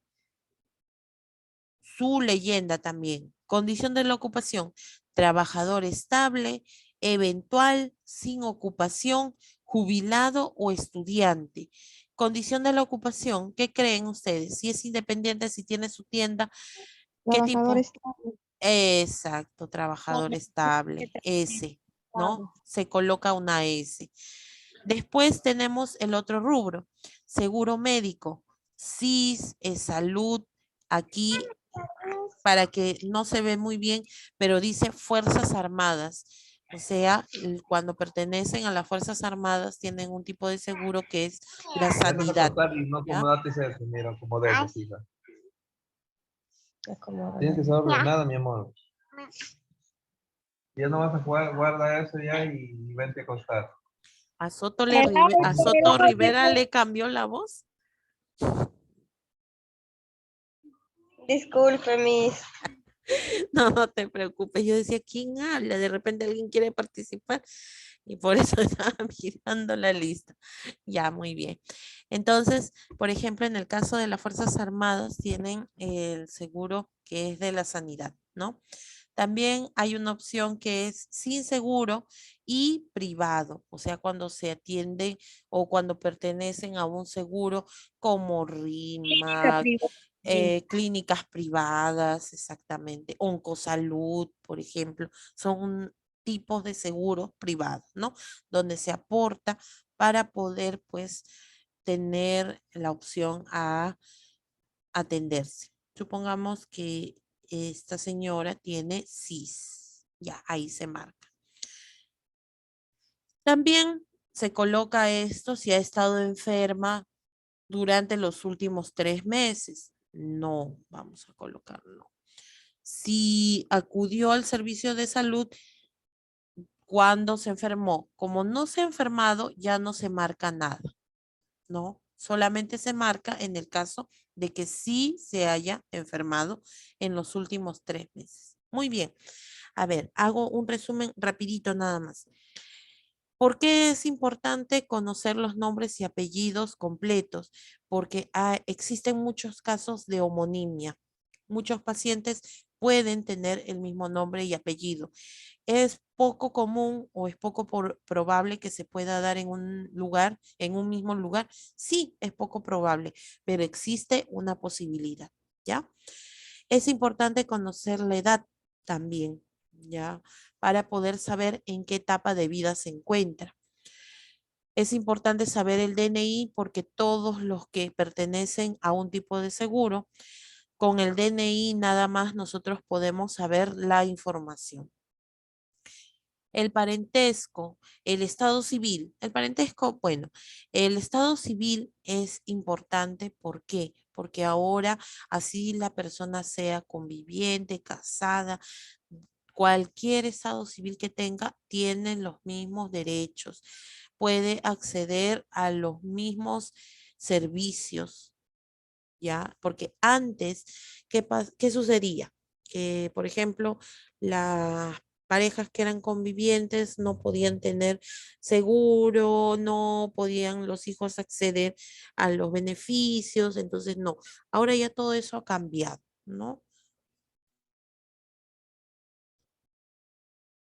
su leyenda también. Condición de la ocupación, trabajador estable, eventual, sin ocupación, jubilado o estudiante. Condición de la ocupación, ¿qué creen ustedes? Si es independiente, si tiene su tienda, ¿qué Trabajador tipo? estable. Exacto, trabajador estable, S, ¿no? Se coloca una S. Después tenemos el otro rubro, seguro médico. SIS, salud, aquí para que no se ve muy bien, pero dice Fuerzas Armadas. O sea, cuando pertenecen a las Fuerzas Armadas tienen un tipo de seguro que es la sanidad. Y no ¿ya? acomodate eso, mira, acomodate, hija. Tienes que saber ordenada, mi amor. Ya no vas a jugar, guarda eso ya y vente a acostar. A Soto Rivera le cambió la voz. Disculpe, Miss. No, no te preocupes. Yo decía, ¿quién habla? De repente alguien quiere participar y por eso estaba mirando la lista. Ya, muy bien. Entonces, por ejemplo, en el caso de las Fuerzas Armadas tienen el seguro que es de la sanidad, ¿no? También hay una opción que es sin seguro y privado, o sea, cuando se atienden o cuando pertenecen a un seguro como RIMAC, clínicas privadas, exactamente, Oncosalud, por ejemplo, son tipos de seguros privados, ¿no? Donde se aporta para poder, pues, tener la opción a atenderse. Supongamos que esta señora tiene SIS, ya ahí se marca. También se coloca esto si ha estado enferma durante los últimos 3 meses. No, vamos a colocarlo. Si acudió al servicio de salud cuando se enfermó, como no se ha enfermado, ya no se marca nada, ¿no? Solamente se marca en el caso de que sí se haya enfermado en los últimos 3 meses. Muy bien. A ver, hago un resumen rapidito nada más. ¿Por qué es importante conocer los nombres y apellidos completos? Porque existen muchos casos de homonimia. Muchos pacientes pueden tener el mismo nombre y apellido. ¿Es poco común o es poco probable que se pueda dar en un lugar, en un mismo lugar? Sí, es poco probable, pero existe una posibilidad, ¿ya? Es importante conocer la edad también, ¿ya? Para poder saber en qué etapa de vida se encuentra. Es importante saber el DNI porque todos los que pertenecen a un tipo de seguro, con el DNI nada más nosotros podemos saber la información. El parentesco, el estado civil. El parentesco, bueno, el estado civil es importante. ¿Por qué? Porque ahora así la persona sea conviviente, casada, cualquier estado civil que tenga, tiene los mismos derechos. Puede acceder a los mismos servicios, ¿ya? Porque antes, ¿qué sucedía? Que, por ejemplo, las parejas que eran convivientes no podían tener seguro, no podían los hijos acceder a los beneficios, entonces no. Ahora ya todo eso ha cambiado, ¿no?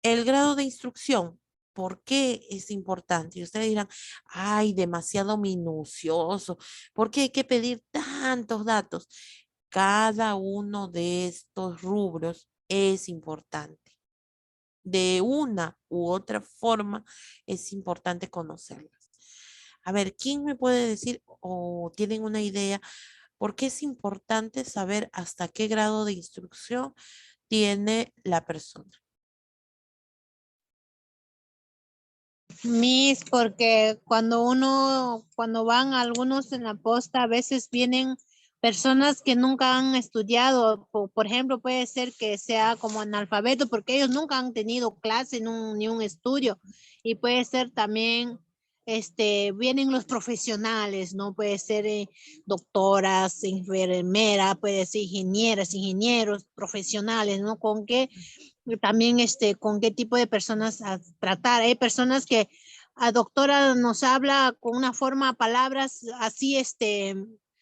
El grado de instrucción, ¿por qué es importante? Y ustedes dirán, ay, demasiado minucioso, ¿por qué hay que pedir tantos datos? Cada uno de estos rubros es importante. De una u otra forma es importante conocerlas. A ver, ¿quién me puede decir o tienen una idea por qué es importante saber hasta qué grado de instrucción tiene la persona? Miss, porque cuando van algunos en la posta, a veces vienen personas que nunca han estudiado, por ejemplo, puede ser que sea como analfabeto, porque ellos nunca han tenido clase ni un estudio, y puede ser también, vienen los profesionales, ¿no? Puede ser doctoras, enfermeras, puede ser ingenieras, ingenieros, profesionales, ¿no? También con qué tipo de personas a tratar. Hay personas que la doctora nos habla con una forma, palabras así,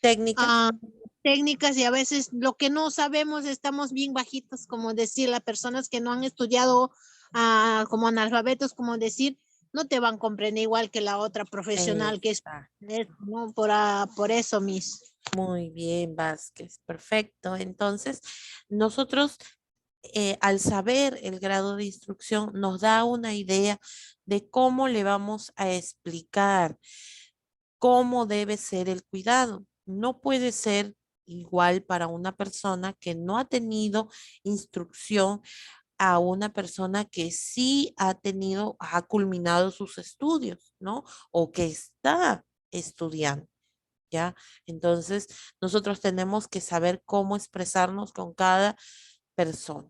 técnicas. Técnicas, y a veces lo que no sabemos estamos bien bajitos, como decir, las personas que no han estudiado como analfabetos, como decir, no te van a comprender igual que la otra profesional que es, ¿no? Por eso, Miss. Muy bien, Vázquez, perfecto. Entonces, nosotros al saber el grado de instrucción nos da una idea de cómo le vamos a explicar cómo debe ser el cuidado, no puede ser igual para una persona que no ha tenido instrucción a una persona que sí ha tenido, ha culminado sus estudios, ¿no? O que está estudiando, ¿ya? Entonces, nosotros tenemos que saber cómo expresarnos con cada persona,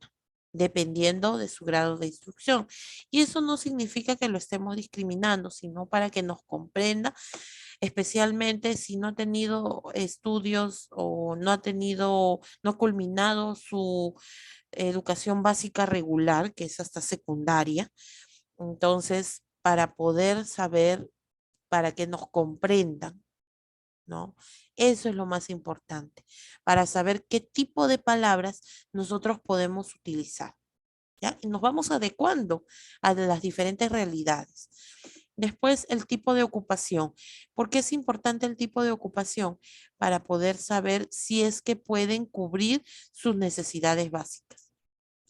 dependiendo de su grado de instrucción. Y eso no significa que lo estemos discriminando, sino para que nos comprenda, especialmente si no ha tenido estudios o no ha tenido, no ha culminado su educación básica regular, que es hasta secundaria. Entonces, para poder saber, para que nos comprendan, ¿no? Eso es lo más importante, para saber qué tipo de palabras nosotros podemos utilizar, ¿ya? Y nos vamos adecuando a las diferentes realidades. Después, el tipo de ocupación. ¿Por qué es importante el tipo de ocupación? Para poder saber si es que pueden cubrir sus necesidades básicas.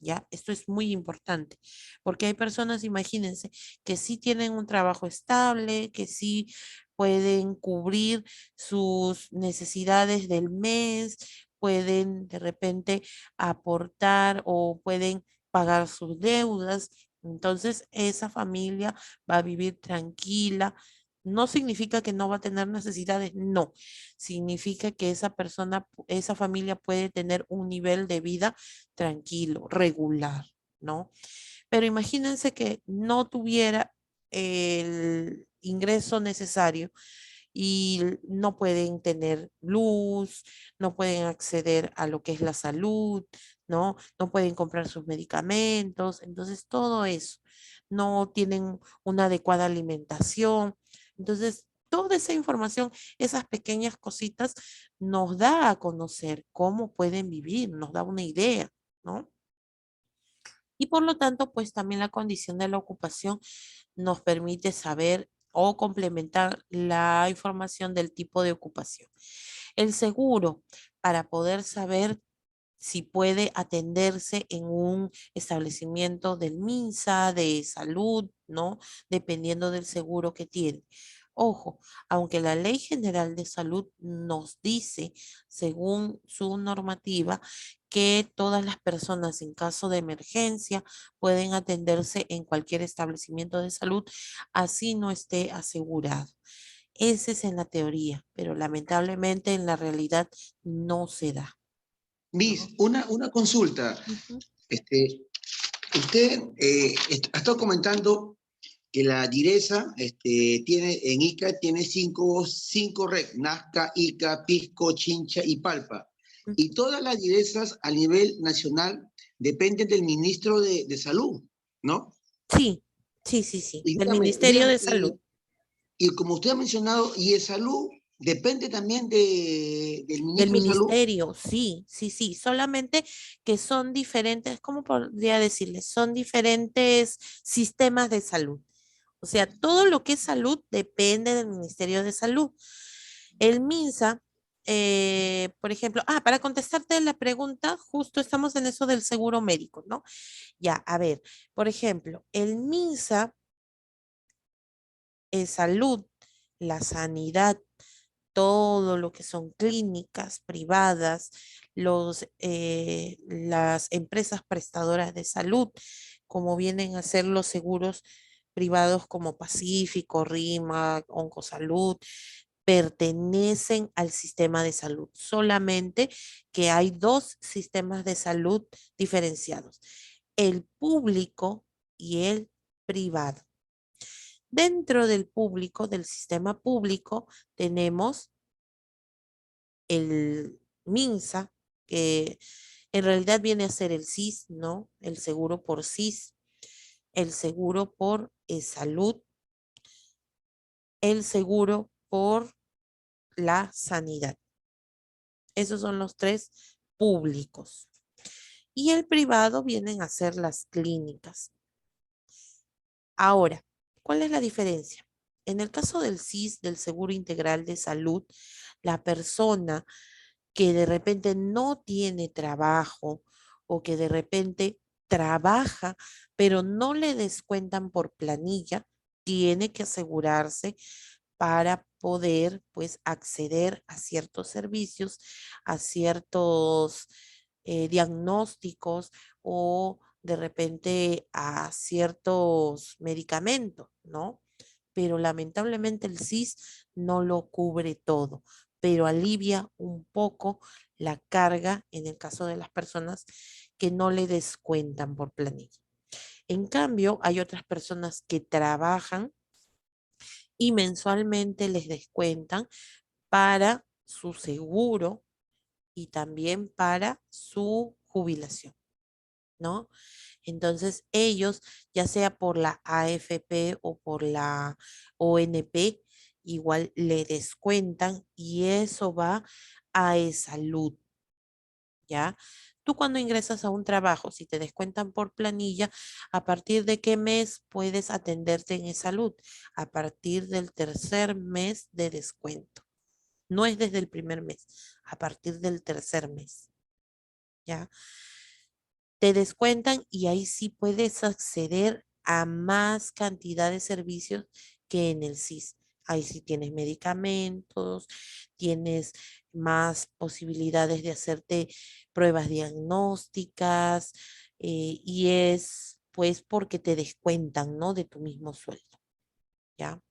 ¿Ya? Esto es muy importante, porque hay personas, imagínense, que sí tienen un trabajo estable, que sí pueden cubrir sus necesidades del mes, pueden de repente aportar o pueden pagar sus deudas. Entonces, esa familia va a vivir tranquila. No significa que no va a tener necesidades, no. Significa que esa persona, esa familia puede tener un nivel de vida tranquilo, regular, ¿no? Pero imagínense que no tuviera el ingreso necesario y no pueden tener luz, no pueden acceder a lo que es la salud, ¿no? No pueden comprar sus medicamentos, entonces todo eso, no tienen una adecuada alimentación. Entonces, toda esa información, esas pequeñas cositas, nos da a conocer cómo pueden vivir, nos da una idea, ¿no? Y por lo tanto, pues también la condición de la ocupación nos permite saber o complementar la información del tipo de ocupación. El seguro, para poder saber si puede atenderse en un establecimiento del MINSA, de salud, ¿no? Dependiendo del seguro que tiene. Ojo, aunque la Ley General de Salud nos dice, según su normativa, que todas las personas en caso de emergencia pueden atenderse en cualquier establecimiento de salud, así no esté asegurado. Ese es en la teoría, pero lamentablemente en la realidad no se da. Miss, una consulta. Ujú. Usted ha estado comentando que la direza tiene, en Ica tiene cinco REC, Nazca, Ica, Pisco, Chincha y Palpa. Y todas las direzas a nivel nacional dependen del ministro de Salud, ¿no? Sí, sí, Y del dígame, Ministerio de Salud. y como usted ha mencionado, y de salud depende también del Del ministro de Salud. ministerio, sí, solamente que son diferentes, ¿cómo podría decirles? Son diferentes sistemas de salud. O sea, todo lo que es salud depende del Ministerio de Salud. El MINSA, por ejemplo, para contestarte la pregunta, justo estamos en eso del seguro médico, ¿no? Ya, a ver, por ejemplo, el MINSA es salud, la sanidad, todo lo que son clínicas privadas, las empresas prestadoras de salud, como vienen a ser los seguros privados como Pacífico, RIMAC, Oncosalud, pertenecen al sistema de salud. Solamente que hay dos sistemas de salud diferenciados, el público y el privado. Dentro del público, del sistema público, tenemos el MINSA, que en realidad viene a ser el SIS, ¿no? El seguro por SIS, el seguro por salud, el seguro por la sanidad. Esos son los tres públicos. Y el privado vienen a ser las clínicas. Ahora, ¿cuál es la diferencia? En el caso del SIS, del Seguro Integral de Salud, la persona que de repente no tiene trabajo o que de repente trabaja, pero no le descuentan por planilla, tiene que asegurarse para poder pues acceder a ciertos servicios, a ciertos diagnósticos o de repente a ciertos medicamentos, ¿no? Pero lamentablemente el SIS no lo cubre todo, pero alivia un poco la carga en el caso de las personas que no le descuentan por planilla. En cambio, hay otras personas que trabajan y mensualmente les descuentan para su seguro y también para su jubilación, ¿no? Entonces ellos, ya sea por la AFP o por la ONP, igual le descuentan y eso va a salud, ¿ya? Tú cuando ingresas a un trabajo, si te descuentan por planilla, ¿a partir de qué mes puedes atenderte en salud? A partir del tercer mes de descuento. No es desde el primer mes, a partir del tercer mes, ¿ya? Te descuentan y ahí sí puedes acceder a más cantidad de servicios que en el SIS. Ahí sí tienes medicamentos, tienes más posibilidades de hacerte pruebas diagnósticas y es pues porque te descuentan, ¿no? De tu mismo sueldo, ¿ya?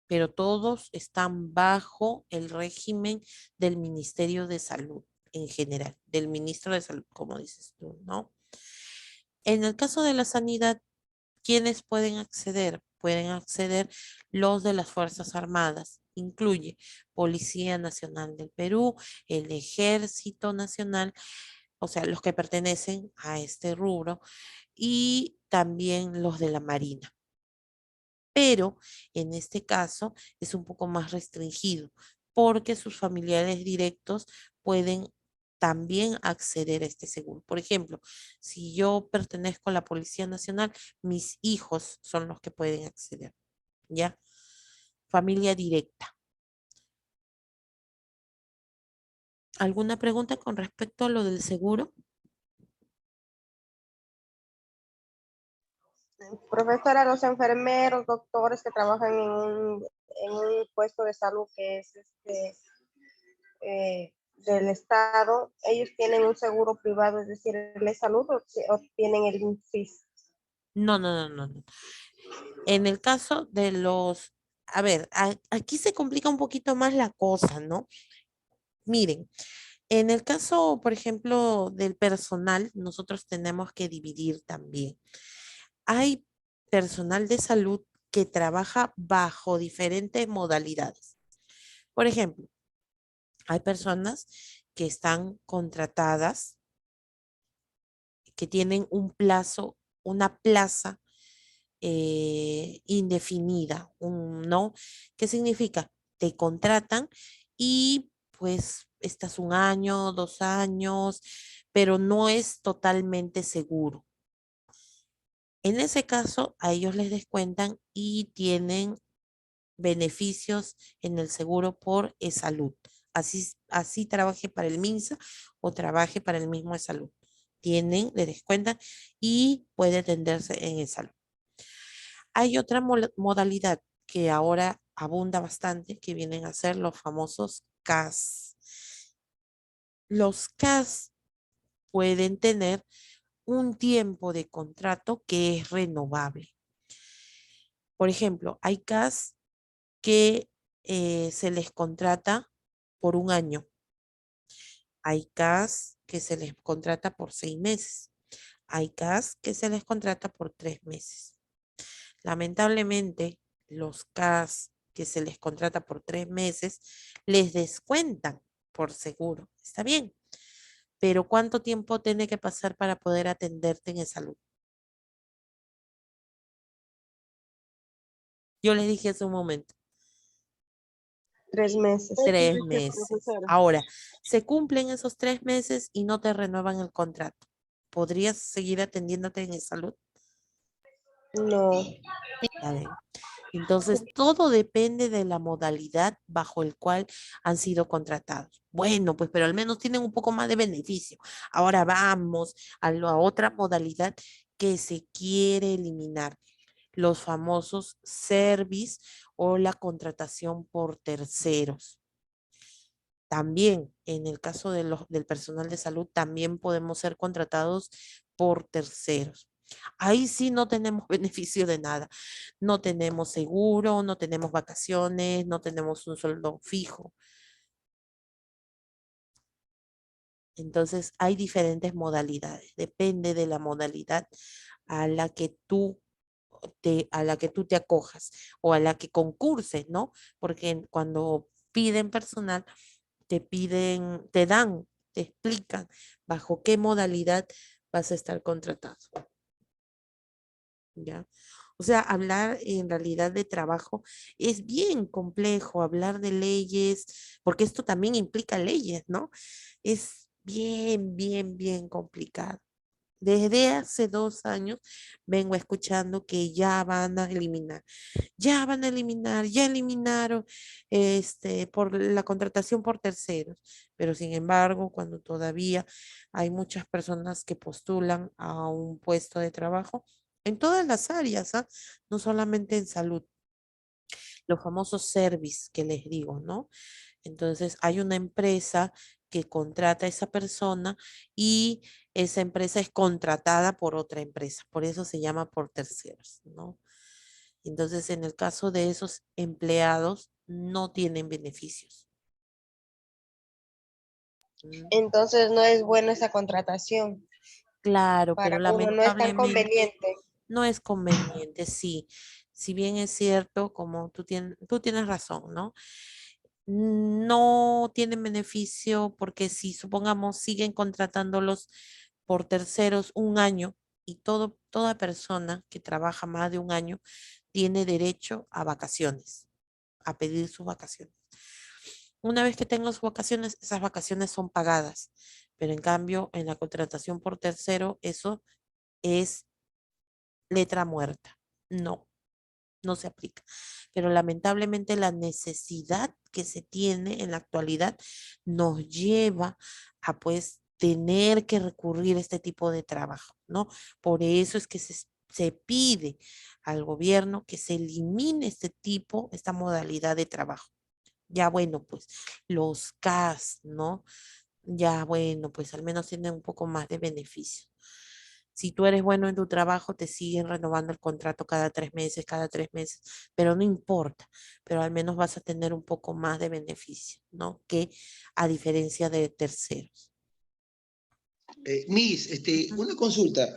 Pero todos están bajo el régimen del Ministerio de Salud en general, del ministro de Salud, como dices tú, ¿no? En el caso de la sanidad, ¿quiénes pueden acceder? Pueden acceder los de las Fuerzas Armadas. Incluye Policía Nacional del Perú, el Ejército Nacional, o sea, los que pertenecen a este rubro, y también los de la Marina. Pero en este caso es un poco más restringido porque sus familiares directos pueden también acceder a este seguro. Por ejemplo, si yo pertenezco a la Policía Nacional, mis hijos son los que pueden acceder, ¿ya? Familia directa. ¿Alguna pregunta con respecto a lo del seguro? Profesora, los enfermeros, doctores que trabajan en un puesto de salud que es del Estado, ellos tienen un seguro privado, es decir, el salud o tienen el INSS. No, no, no, no, no. En el caso de los, a ver, aquí se complica un poquito más la cosa, ¿no? Miren, en el caso, por ejemplo, del personal, nosotros tenemos que dividir también. Hay personal de salud que trabaja bajo diferentes modalidades. Por ejemplo, hay personas que están contratadas, que tienen un plazo, una plaza indefinida, ¿no? ¿Qué significa? Te contratan y pues estás 1 año, 2 años, pero no es totalmente seguro. En ese caso, a ellos les descuentan y tienen beneficios en el seguro por salud. Así trabaje para el MINSA o trabaje para el mismo salud. Le descuentan y puede atenderse en salud. Hay otra modalidad que ahora abunda bastante, que vienen a ser los famosos CAS. Los CAS pueden tener un tiempo de contrato que es renovable. Por ejemplo, hay CAS que se les contrata por 1 año. Hay CAS que se les contrata por 6 meses. Hay CAS que se les contrata por 3 meses. Lamentablemente, los CAS que se les contrata por 3 meses les descuentan por seguro. Está bien, pero ¿cuánto tiempo tiene que pasar para poder atenderte en salud? Yo les dije hace un momento. 3 meses. 3 meses. Ahora, se cumplen esos 3 meses y no te renuevan el contrato. ¿Podrías seguir atendiéndote en salud? No. Ya ven. Entonces, todo depende de la modalidad bajo el cual han sido contratados. Bueno, pues, pero al menos tienen un poco más de beneficio. Ahora vamos a la otra modalidad que se quiere eliminar. los famosos service o la contratación por terceros. También en el caso del personal de salud, también podemos ser contratados por terceros. Ahí sí no tenemos beneficio de nada. No tenemos seguro, no tenemos vacaciones, no tenemos un sueldo fijo. Entonces hay diferentes modalidades. Depende de la modalidad a la que tú te acojas o a la que concurses, ¿no? Porque cuando piden personal, te explican bajo qué modalidad vas a estar contratado. ¿Ya? O sea, hablar en realidad de trabajo es bien complejo, hablar de leyes, porque esto también implica leyes, ¿no? Es bien, bien, bien complicado. Desde hace 2 años vengo escuchando que ya eliminaron por la contratación por terceros, pero sin embargo, cuando todavía hay muchas personas que postulan a un puesto de trabajo en todas las áreas, ¿ah? No solamente en salud, los famosos service que les digo, ¿no? Entonces hay una empresa que contrata a esa persona y esa empresa es contratada por otra empresa, por eso se llama por terceros, ¿no? Entonces, en el caso de esos empleados, no tienen beneficios. Entonces no es buena esa contratación. Claro, pero Para uno no es tan lamentablemente conveniente. no es conveniente, sí. Si bien es cierto, como tú tienes razón, ¿no? No tienen beneficio porque si supongamos siguen contratándolos por terceros 1 año y toda persona que trabaja más de 1 año tiene derecho a vacaciones, a pedir sus vacaciones. Una vez que tenga sus vacaciones, esas vacaciones son pagadas, pero en cambio en la contratación por tercero eso es letra muerta. No se aplica. Pero lamentablemente la necesidad que se tiene en la actualidad nos lleva a pues tener que recurrir a este tipo de trabajo, ¿no? Por eso es que se pide al gobierno que se elimine esta modalidad de trabajo. Ya bueno, pues los CAS, ¿no? Ya bueno, pues al menos tienen un poco más de beneficio. Si tú eres bueno en tu trabajo, te siguen renovando el contrato cada 3 meses, pero no importa, pero al menos vas a tener un poco más de beneficio, ¿no? Que a diferencia de terceros. Miss, una consulta.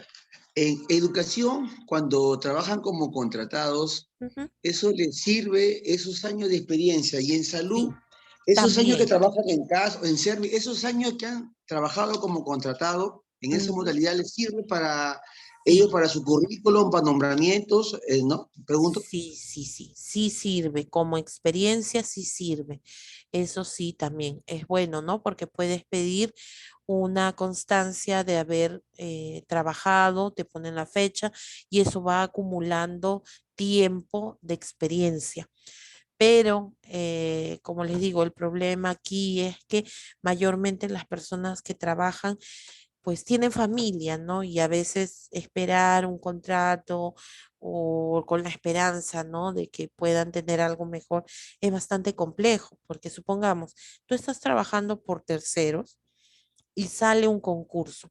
En educación, cuando trabajan como contratados, Ujú. eso les sirve esos años de experiencia. Y en salud, Sí, esos años que también. trabajan en CAS o en servicio, esos años que han trabajado como contratado en esa Ujú. modalidad, ¿les sirve para ellos, Sí, para su currículum, para nombramientos? ¿No? Pregunto. sí sirve, como experiencia sí sirve. Eso sí también es bueno, ¿no? Porque puedes pedir una constancia de haber trabajado, te ponen la fecha y eso va acumulando tiempo de experiencia. Pero, como les digo, el problema aquí es que mayormente las personas que trabajan pues tienen familia, ¿no? Y a veces esperar un contrato o con la esperanza, ¿no? De que puedan tener algo mejor es bastante complejo, porque supongamos, tú estás trabajando por terceros y sale un concurso.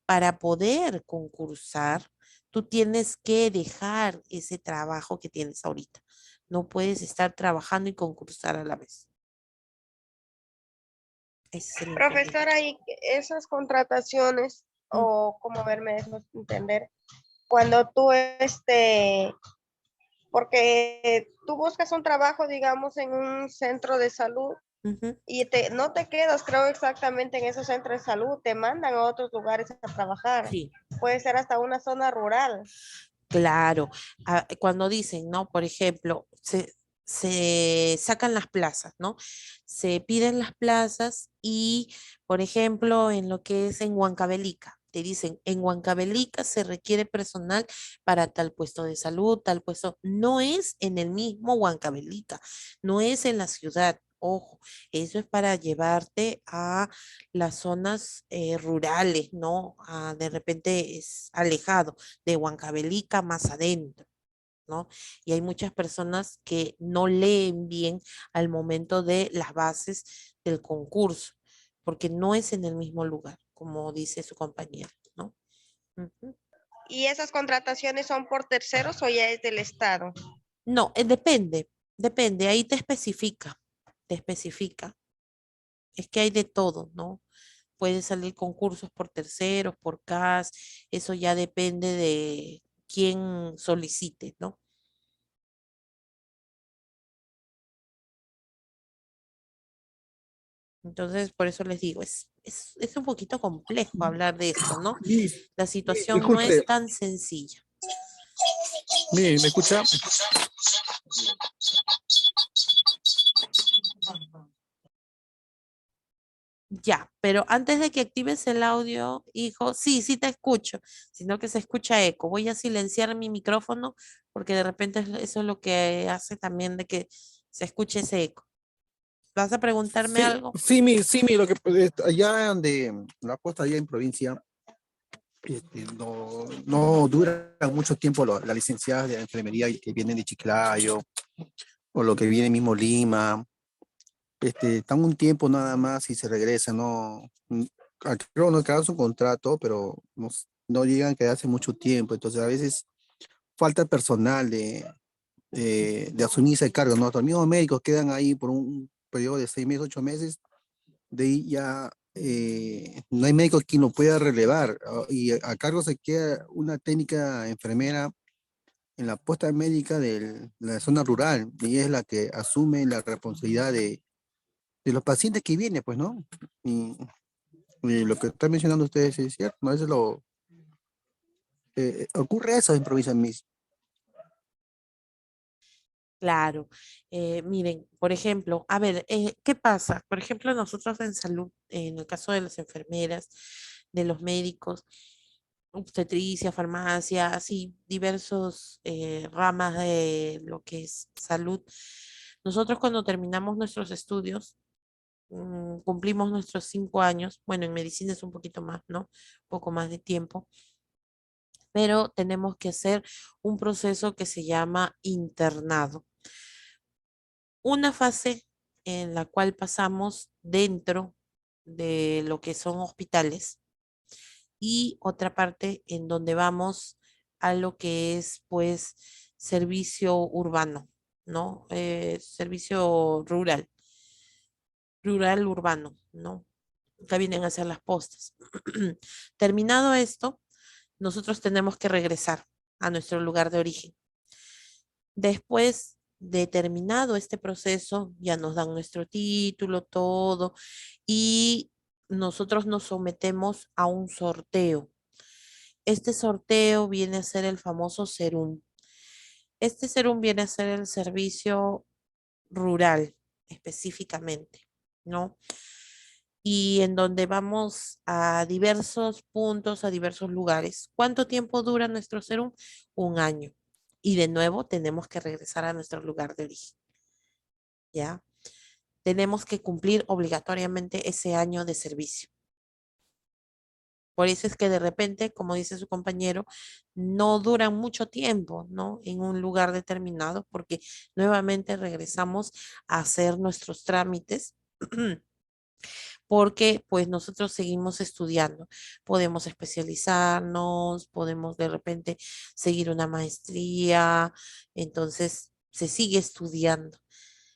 Para poder concursar, tú tienes que dejar ese trabajo que tienes ahorita. No puedes estar trabajando y concursar a la vez. Ese es el inconveniente. Profesora, y esas contrataciones, Mm, o como verme eso entender, cuando tú porque tú buscas un trabajo, digamos, en un centro de salud ujú. y no te quedas, creo, exactamente en esos centros de salud, te mandan a otros lugares a trabajar. Sí. Puede ser hasta una zona rural. Claro, cuando dicen, ¿no? Por ejemplo, se sacan las plazas, ¿no? Se piden las plazas y, por ejemplo, en lo que es en Huancavelica, te dicen, en Huancavelica se requiere personal para tal puesto de salud, tal puesto. No es en el mismo Huancavelica, no es en la ciudad. Ojo, eso es para llevarte a las zonas rurales, ¿no? De repente es alejado de Huancavelica más adentro. ¿no? Y hay muchas personas que no leen bien al momento de las bases del concurso, porque no es en el mismo lugar, como dice su compañera, ¿no? Ujú. ¿Y esas contrataciones son por terceros o ya es del Estado? No, depende, ahí te especifica, te especifica. Es que hay de todo, ¿no? Puede salir concursos por terceros, por CAS, eso ya depende de quién solicite, ¿no? Entonces, por eso les digo, es un poquito complejo hablar de esto, ¿no? Miss, La situación no disculpe, es tan sencilla. Miss, ¿me escucha? Ya, pero antes de que actives el audio, hijo, sí, sí te escucho, sino que se escucha eco. Voy a silenciar mi micrófono porque de repente eso es lo que hace también de que se escuche ese eco. ¿Vas a preguntarme Sí, algo? sí, lo que allá donde la costa allá en provincia, no dura mucho tiempo las licenciadas de la enfermería que vienen de Chiclayo o lo que viene mismo Lima, están un tiempo nada más y se regresan, no, creo no quedan su contrato, pero no llegan a quedarse mucho tiempo, entonces a veces falta personal de asumir ese cargo, ¿no? Los mismos médicos quedan ahí por un periodo de 6 meses, 8 meses, de ahí ya no hay médico quien lo pueda relevar, y a cargo se queda una técnica enfermera en la posta médica de la zona rural, y ella es la que asume la responsabilidad de los pacientes que vienen, pues, ¿no? Y lo que están mencionando ustedes es cierto, ¿no? Eso ocurre eso en provincia mis. Claro. Miren, por ejemplo, a ver, ¿qué pasa? Por ejemplo, nosotros en salud, en el caso de las enfermeras, de los médicos, obstetricia, farmacia, así, diversos ramas de lo que es salud. Nosotros cuando terminamos nuestros estudios, cumplimos nuestros 5 años, bueno, en medicina es un poquito más, ¿no? Un poco más de tiempo, pero tenemos que hacer un proceso que se llama internado. Una fase en la cual pasamos dentro de lo que son hospitales y otra parte en donde vamos a lo que es pues servicio urbano, ¿no? Servicio rural urbano, ¿no? Acá vienen a hacer las postas. Terminado esto, nosotros tenemos que regresar a nuestro lugar de origen. Después de terminado este proceso, ya nos dan nuestro título, todo, y nosotros nos sometemos a un sorteo. Este sorteo viene a ser el famoso Serum. Este Serum viene a ser el servicio rural específicamente, ¿no? Y en donde vamos a diversos puntos, a diversos lugares. ¿Cuánto tiempo dura nuestro Serum? 1 año. Y de nuevo tenemos que regresar a nuestro lugar de origen, ¿ya? Tenemos que cumplir obligatoriamente ese año de servicio. Por eso es que de repente, como dice su compañero, no duran mucho tiempo, ¿no? En un lugar determinado, porque nuevamente regresamos a hacer nuestros trámites, porque pues nosotros seguimos estudiando. Podemos especializarnos, podemos de repente seguir una maestría, entonces se sigue estudiando.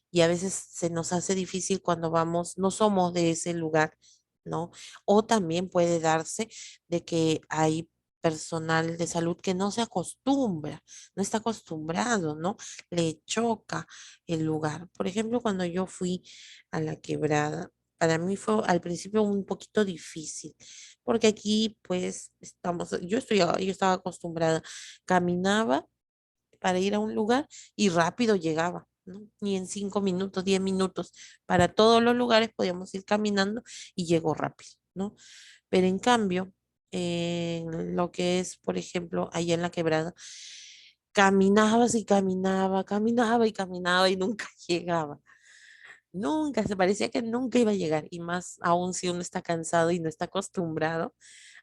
Y a veces se nos hace difícil cuando vamos, no somos de ese lugar, ¿no? O también puede darse de que hay personal de salud que no se acostumbra, no está acostumbrado, ¿no? Le choca el lugar. Por ejemplo, cuando yo fui a la quebrada, para mí fue al principio un poquito difícil, porque aquí pues yo estaba acostumbrada, caminaba para ir a un lugar y rápido llegaba, ¿no? Ni en 5 minutos, 10 minutos. Para todos los lugares podíamos ir caminando y llego rápido, ¿no? Pero en cambio, en lo que es, por ejemplo, allá en la quebrada, caminabas y caminaba y caminaba y nunca llegaba. Nunca, se parecía que nunca iba a llegar. Y más aún si uno está cansado y no está acostumbrado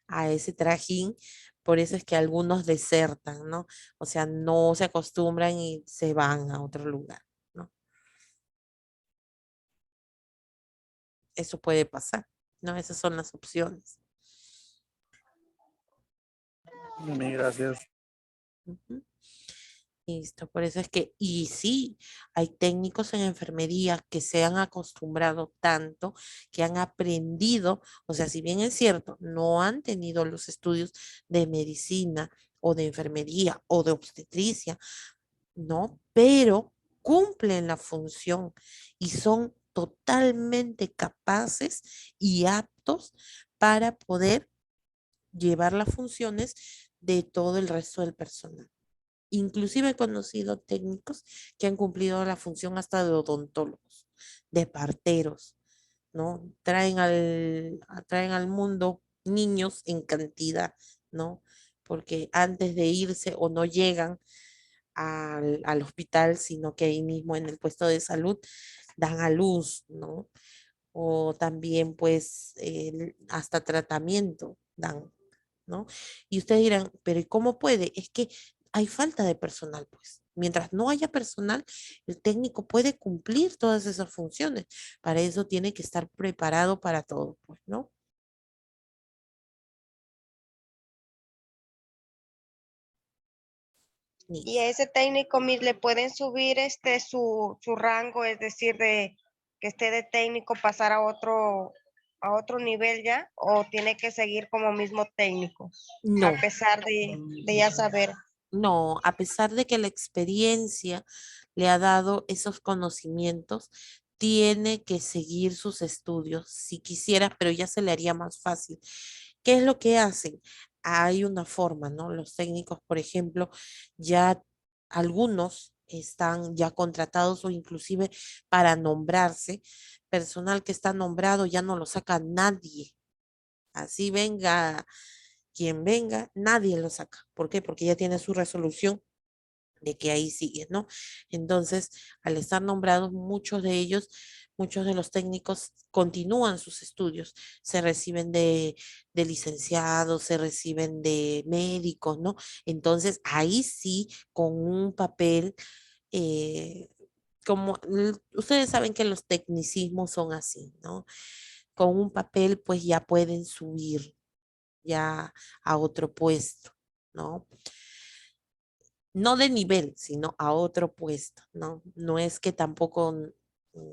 a ese trajín, Por eso es que algunos desertan, ¿no? O sea, no se acostumbran y se van a otro lugar, ¿no? Eso puede pasar, ¿no? Esas son las opciones. Gracias. Ujú. Listo, por eso es que, y sí, hay técnicos en enfermería que se han acostumbrado tanto, que han aprendido, o sea, si bien es cierto, no han tenido los estudios de medicina o de enfermería o de obstetricia, ¿no? Pero cumplen la función y son totalmente capaces y aptos para poder llevar las funciones de todo el resto del personal. Inclusive he conocido técnicos que han cumplido la función hasta de odontólogos, de parteros, ¿no? Traen al mundo niños en cantidad, ¿no? Porque antes de irse o no llegan al hospital, sino que ahí mismo en el puesto de salud dan a luz, ¿no? O también pues hasta tratamiento dan, ¿no? Y ustedes dirán, pero ¿y cómo puede? Es que hay falta de personal, pues. Mientras no haya personal, el técnico puede cumplir todas esas funciones. Para eso tiene que estar preparado para todo, pues, ¿no? Y a ese técnico le pueden subir su rango, es decir, de que esté de técnico pasar a otro nivel ya, o tiene que seguir como mismo técnico, No. a pesar de ya saber. No, a pesar de que la experiencia le ha dado esos conocimientos, tiene que seguir sus estudios si quisiera, pero ya se le haría más fácil. ¿Qué es lo que hacen? Hay una forma, ¿no? Los técnicos, por ejemplo, ya algunos están ya contratados o inclusive para nombrarse. Personal que está nombrado ya no lo saca nadie. Así venga quien venga, nadie lo saca. ¿Por qué? Porque ya tiene su resolución de que ahí sigue, ¿no? Entonces, al estar nombrados, muchos de los técnicos continúan sus estudios, se reciben de licenciados, se reciben de médicos, ¿no? Entonces, ahí sí, con un papel, ustedes saben que los tecnicismos son así, ¿no? Con un papel, pues ya pueden subir ya a otro puesto, ¿no? No de nivel, sino a otro puesto, ¿no? No es que tampoco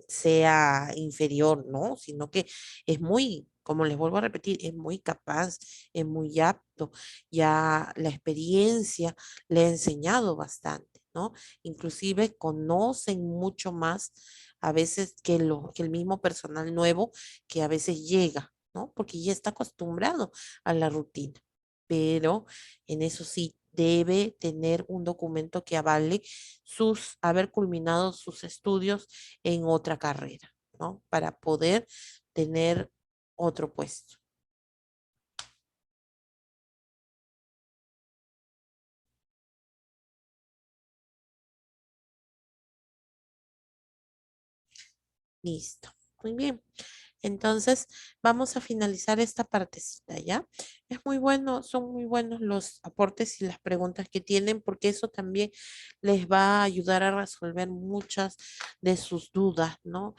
sea inferior, ¿no? Sino que es muy, como les vuelvo a repetir, es muy capaz, es muy apto, ya la experiencia le ha enseñado bastante, ¿no? Inclusive conocen mucho más a veces que el mismo personal nuevo que a veces llega, ¿no? Porque ya está acostumbrado a la rutina, pero en eso sí debe tener un documento que avale haber culminado sus estudios en otra carrera, ¿no? Para poder tener otro puesto. Listo. Muy bien. Entonces, vamos a finalizar esta partecita, ¿ya? Es muy bueno, son muy buenos los aportes y las preguntas que tienen, porque eso también les va a ayudar a resolver muchas de sus dudas, ¿no?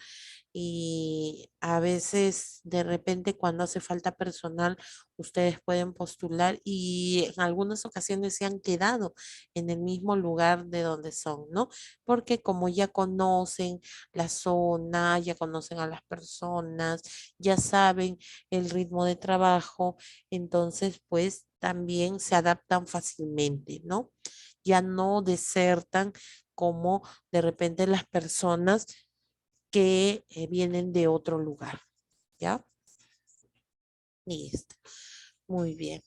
Y a veces de repente cuando hace falta personal, ustedes pueden postular y en algunas ocasiones se han quedado en el mismo lugar de donde son, ¿no? Porque como ya conocen la zona, ya conocen a las personas, ya saben el ritmo de trabajo, entonces pues también se adaptan fácilmente, ¿no? Ya no desertan como de repente las personas que vienen de otro lugar, ¿ya? Listo. Muy bien.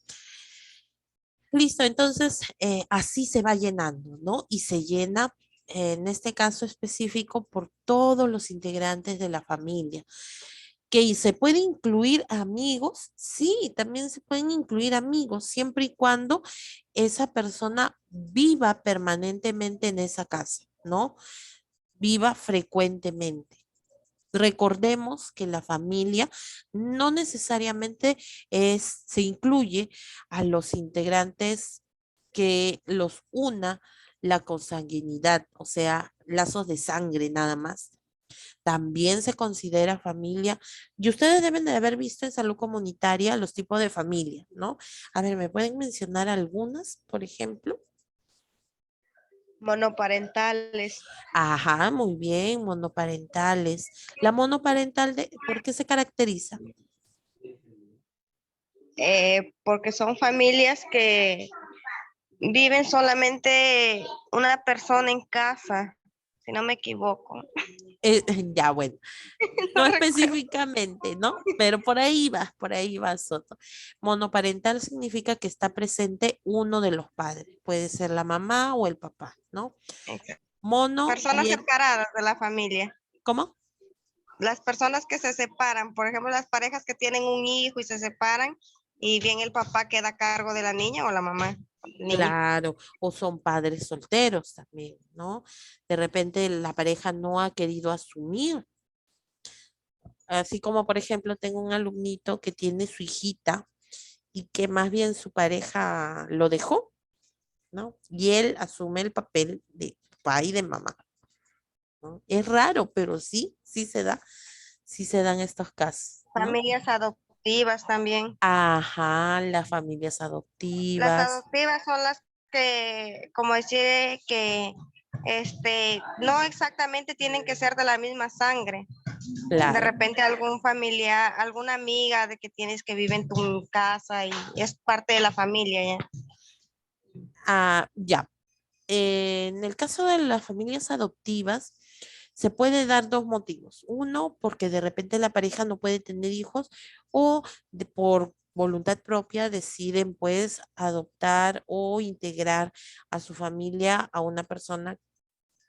Listo, entonces así se va llenando, ¿no? Y se llena, en este caso específico, por todos los integrantes de la familia. ¿Que se puede incluir amigos? Sí, también se pueden incluir amigos, siempre y cuando esa persona viva permanentemente en esa casa, ¿no? Viva frecuentemente. Recordemos que la familia no necesariamente se incluye a los integrantes que los una la consanguinidad, o sea, lazos de sangre nada más. También se considera familia y ustedes deben de haber visto en salud comunitaria los tipos de familia, ¿no? A ver, ¿me pueden mencionar algunas, por ejemplo? Monoparentales. Ajá, muy bien, monoparentales. La monoparental, ¿por qué se caracteriza? Porque son familias que viven solamente una persona en casa, si no me equivoco. Ya, bueno, no específicamente, ¿no? Pero por ahí va Soto. Monoparental significa que está presente uno de los padres, puede ser la mamá o el papá, ¿no? Mono Personas bien. separadas de la familia. ¿Cómo? Las personas que se separan, por ejemplo, las parejas que tienen un hijo y se separan y bien el papá queda a cargo de la niña o la mamá. Claro, o son padres solteros también, ¿no? De repente la pareja no ha querido asumir. Así como, por ejemplo, tengo un alumnito que tiene su hijita y que más bien su pareja lo dejó, ¿no? Y él asume el papel de papá y de mamá, ¿no? Es raro, pero sí se dan estos casos, ¿no? Familias adoptivas también. Ajá, las familias Las adoptivas. adoptivas son las que, como decir, que no exactamente tienen que ser de la misma sangre. De Claro. repente algún familiar, alguna amiga de que tienes que vive en tu casa y es parte de la familia ya. Ya. En el caso de las familias adoptivas, se puede dar dos motivos. Uno, porque de repente la pareja no puede tener hijos o por voluntad propia deciden pues adoptar o integrar a su familia a una persona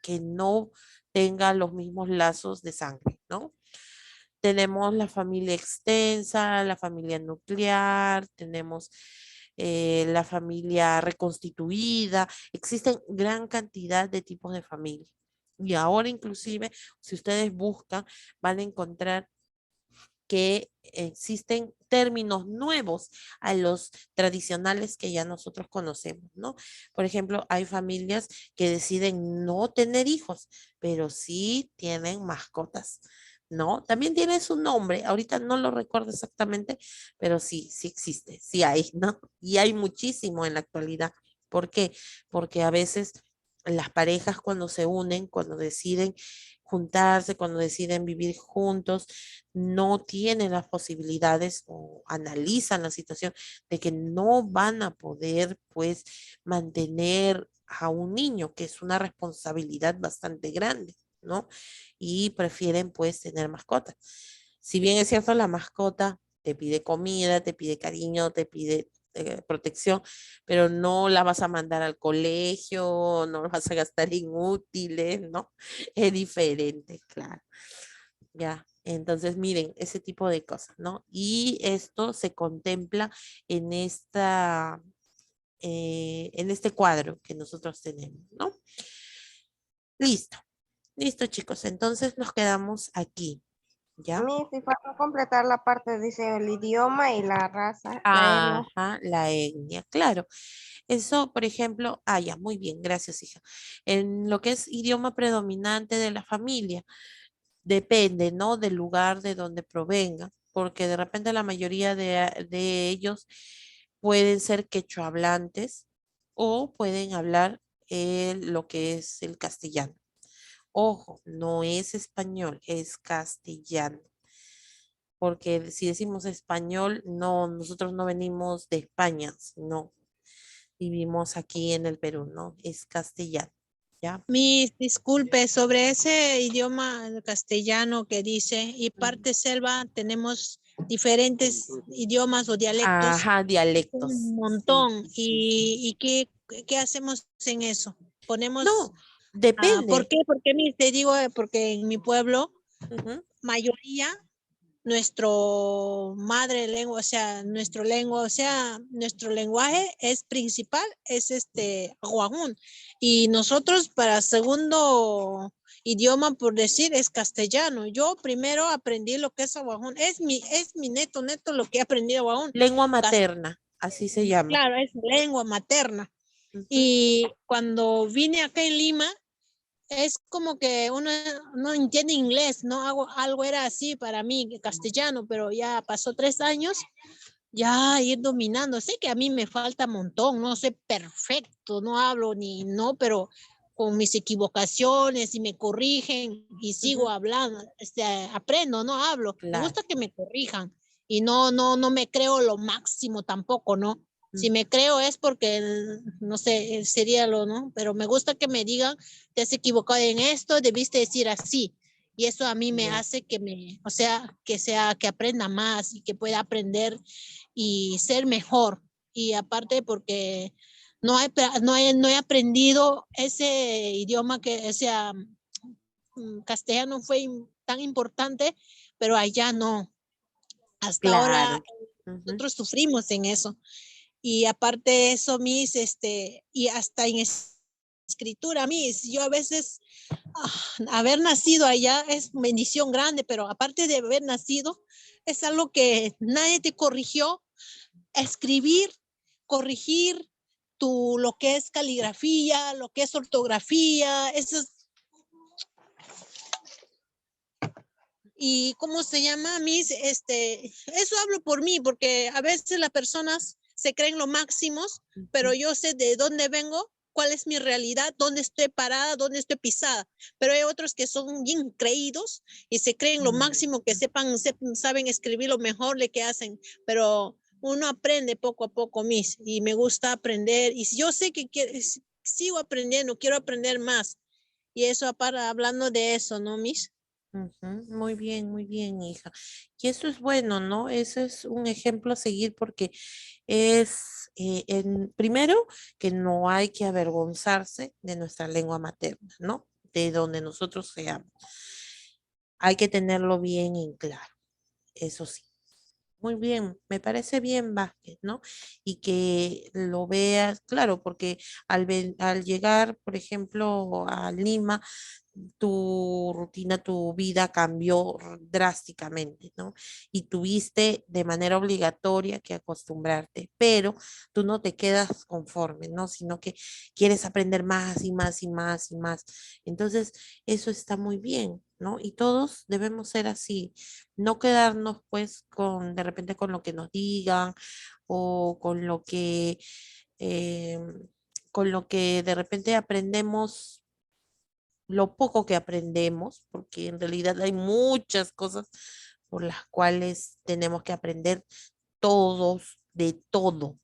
que no tenga los mismos lazos de sangre, ¿no? Tenemos la familia extensa, la familia nuclear, tenemos la familia reconstituida. Existen gran cantidad de tipos de familia. Y ahora inclusive, si ustedes buscan, van a encontrar que existen términos nuevos a los tradicionales que ya nosotros conocemos, ¿no? Por ejemplo, hay familias que deciden no tener hijos, pero sí tienen mascotas, ¿no? También tiene su nombre, ahorita no lo recuerdo exactamente, pero sí existe, sí hay, ¿no? Y hay muchísimo en la actualidad. ¿Por qué? Porque a veces las parejas cuando se unen, cuando deciden juntarse, cuando deciden vivir juntos, no tienen las posibilidades o analizan la situación de que no van a poder pues mantener a un niño, que es una responsabilidad bastante grande, ¿no? Y prefieren pues tener mascotas. Si bien es cierto, la mascota te pide comida, te pide cariño, te pide protección, pero no la vas a mandar al colegio, no la vas a gastar en útiles, ¿no? Es diferente, claro. Ya, entonces miren, ese tipo de cosas, ¿no? Y esto se contempla en en este cuadro que nosotros tenemos, ¿no? Listo, listo chicos, entonces nos quedamos aquí, ¿ya? Si falta completar la parte, dice el idioma y la raza, la etnia. Ajá, la etnia, claro. Eso, por ejemplo, ya, muy bien, gracias, hija. En lo que es idioma predominante de la familia, depende, ¿no? Del lugar de donde provenga, porque de repente la mayoría de ellos pueden ser quechua hablantes o pueden hablar lo que es el castellano. Ojo, no es español, es castellano. Porque si decimos español, no, nosotros no venimos de España, no, vivimos aquí en el Perú, ¿no? Es castellano, ¿ya? Mis disculpes, sobre ese idioma castellano que dice, y parte selva, tenemos diferentes idiomas o dialectos. Ajá, dialectos. Un montón. ¿Y qué hacemos en eso? Ponemos... No, depende. ¿Por qué? Porque te digo, porque en mi pueblo, mayoría, nuestro madre lengua, o sea, nuestro lenguaje es principal, es guajún. Y nosotros para segundo idioma, por decir, es castellano. Yo primero aprendí lo que es aguajún. Es mi neto lo que he aprendido aguajún. Lengua materna, así se llama. Claro, es lengua materna. Ujú. Y cuando vine acá en Lima, es como que uno no entiende inglés, ¿no? Algo era así para mí, castellano, pero ya pasó 3 años, ya ir dominando. Sé que a mí me falta un montón, no sé perfecto, no hablo ni no, pero con mis equivocaciones y me corrigen y sigo hablando, aprendo, no hablo. Me Claro. gusta que me corrijan y no me creo lo máximo tampoco, ¿no? Si me creo es porque, no sé, sería lo, ¿no? Pero me gusta que me digan, te has equivocado en esto, debiste decir así. Y eso a mí me Ya. hace que aprenda más y que pueda aprender y ser mejor. Y aparte porque no he aprendido ese idioma castellano fue tan importante, pero allá no. Hasta ahora Claro. Ujú. nosotros sufrimos en eso. Y aparte de eso, y hasta en escritura, yo a veces, haber nacido allá es bendición grande, pero aparte de haber nacido, es algo que nadie te corrigió. Escribir, corregir lo que es caligrafía, lo que es ortografía, eso es. Y cómo se llama, eso hablo por mí, porque a veces las personas se creen lo máximos, pero yo sé de dónde vengo, cuál es mi realidad, dónde estoy parada, dónde estoy pisada. Pero hay otros que son bien creídos y se creen lo máximo, que saben escribir lo mejor de que hacen, pero uno aprende poco a poco, y me gusta aprender, y yo sé que sigo aprendiendo, quiero aprender más. Y eso, hablando de eso, ¿no, Miss? Ujú. Muy bien, hija. Y eso es bueno, ¿no? Eso es un ejemplo a seguir porque es, primero, que no hay que avergonzarse de nuestra lengua materna, ¿no? De donde nosotros seamos. Hay que tenerlo bien en claro, eso sí. Muy bien, me parece bien, Vázquez, ¿no? Y que lo veas, claro, porque al llegar, por ejemplo, a Lima, tu rutina, tu vida cambió drásticamente, ¿no? Y tuviste de manera obligatoria que acostumbrarte, pero tú no te quedas conforme, ¿no? Sino que quieres aprender más y más y más y más. Entonces, eso está muy bien, ¿no? Y todos debemos ser así, no quedarnos pues de repente con lo que nos digan o eh, con lo que de repente aprendemos, lo poco que aprendemos, porque en realidad hay muchas cosas por las cuales tenemos que aprender todos, de todo.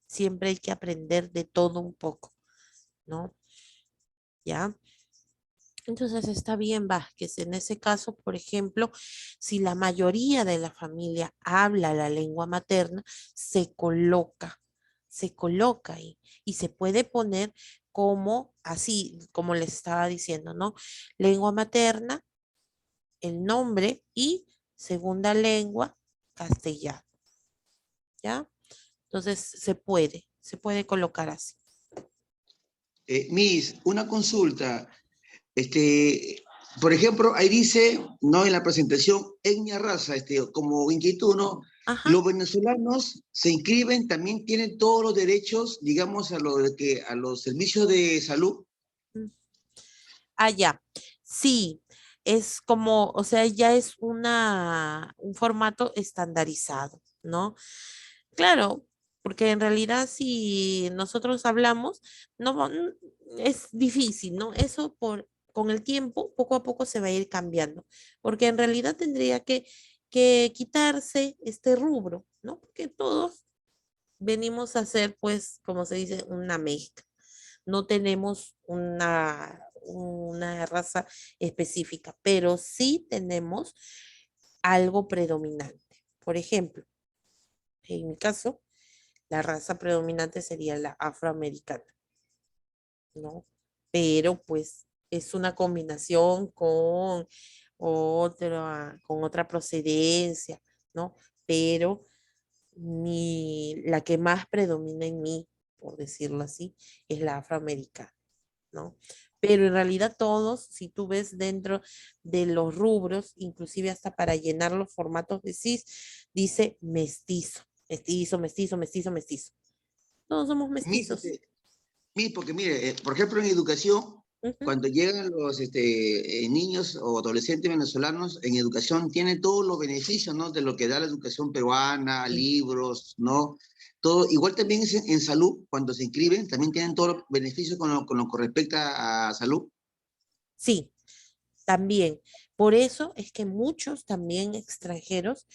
Siempre hay que aprender de todo un poco, ¿no? ¿Ya? Entonces está bien, Vázquez. En ese caso, por ejemplo, si la mayoría de la familia habla la lengua materna, se coloca ahí y se puede poner como así, como les estaba diciendo, ¿no? Lengua materna, el nombre y segunda lengua, castellano, ¿ya? Entonces se puede colocar así. Miss, una consulta. Por ejemplo, ahí dice, ¿no? En la presentación, etnia, raza, como inquietud, ¿no? Ajá. Los venezolanos se inscriben, también tienen todos los derechos, digamos, a los servicios de salud. Ah, ya. Sí, es como, o sea, ya es un formato estandarizado, ¿no? Claro, porque en realidad si nosotros hablamos, es difícil, ¿no? Eso con el tiempo, poco a poco se va a ir cambiando, porque en realidad tendría que quitarse este rubro, ¿no? Porque todos venimos a hacer, pues, como se dice, una mezcla. No tenemos una raza específica, pero sí tenemos algo predominante. Por ejemplo, en mi caso, la raza predominante sería la afroamericana, ¿no? Pero pues es una combinación con otra procedencia, ¿no? Pero la que más predomina en mí, por decirlo así, es la afroamericana, ¿no? pero en realidad todos, si tú ves dentro de los rubros, inclusive hasta para llenar los formatos de CIS, dice mestizo, mestizo, mestizo, mestizo, mestizo. Todos somos mestizos. Porque mire, por ejemplo, en educación, cuando llegan los niños o adolescentes venezolanos, en educación tienen todos los beneficios, ¿no? De lo que da la educación peruana, libros, ¿no? Todo, igual también en salud, cuando se inscriben, también tienen todos los beneficios con lo que respecta a salud. Sí, también. Por eso es que muchos también extranjeros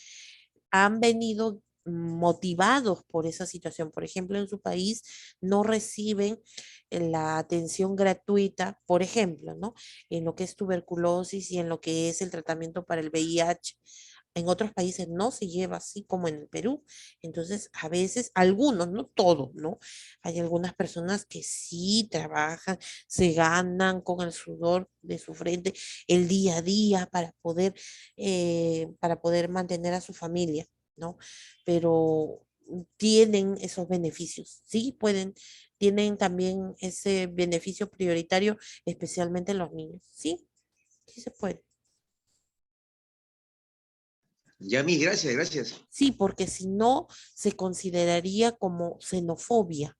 han venido motivados por esa situación. Por ejemplo, en su país no reciben la atención gratuita, por ejemplo, ¿no? En lo que es tuberculosis y en lo que es el tratamiento para el VIH. En otros países no se lleva así como en el Perú. Entonces, a veces, algunos, no todos, ¿no? Hay algunas personas que sí trabajan, se ganan con el sudor de su frente el día a día para poder mantener a su familia, ¿no? Pero tienen esos beneficios, sí, tienen también ese beneficio prioritario, especialmente en los niños, sí, sí se puede. Yami, gracias, gracias. Sí, porque si no, se consideraría como xenofobia.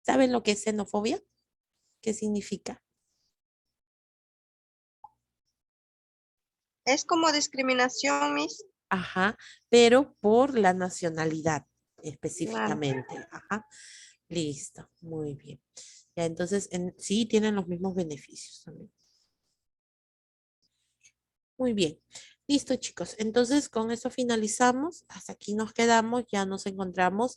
¿Saben lo que es xenofobia? ¿Qué significa? Es como discriminación, Miss. Ajá, pero por la nacionalidad específicamente. Ajá, listo, muy bien. Ya, entonces, sí tienen los mismos beneficios también. Muy bien. Listo, chicos. Entonces, con eso finalizamos. Hasta aquí nos quedamos. Ya nos encontramos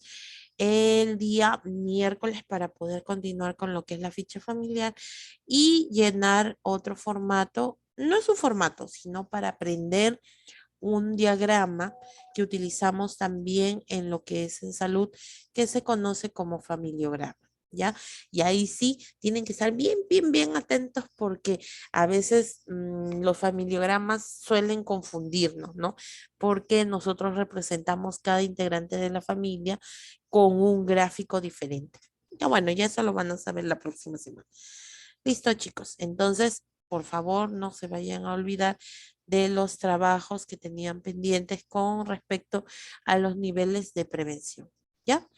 el día miércoles para poder continuar con lo que es la ficha familiar y llenar otro formato. No es un formato, sino para aprender un diagrama que utilizamos también en lo que es en salud, que se conoce como familiograma. ¿Ya? Y ahí sí tienen que estar bien, bien, bien atentos porque a veces los familiogramas suelen confundirnos, ¿no? Porque nosotros representamos cada integrante de la familia con un gráfico diferente. Ya bueno, ya eso lo van a saber la próxima semana. Listo, chicos. Entonces, por favor, no se vayan a olvidar de los trabajos que tenían pendientes con respecto a los niveles de prevención. ¿Ya?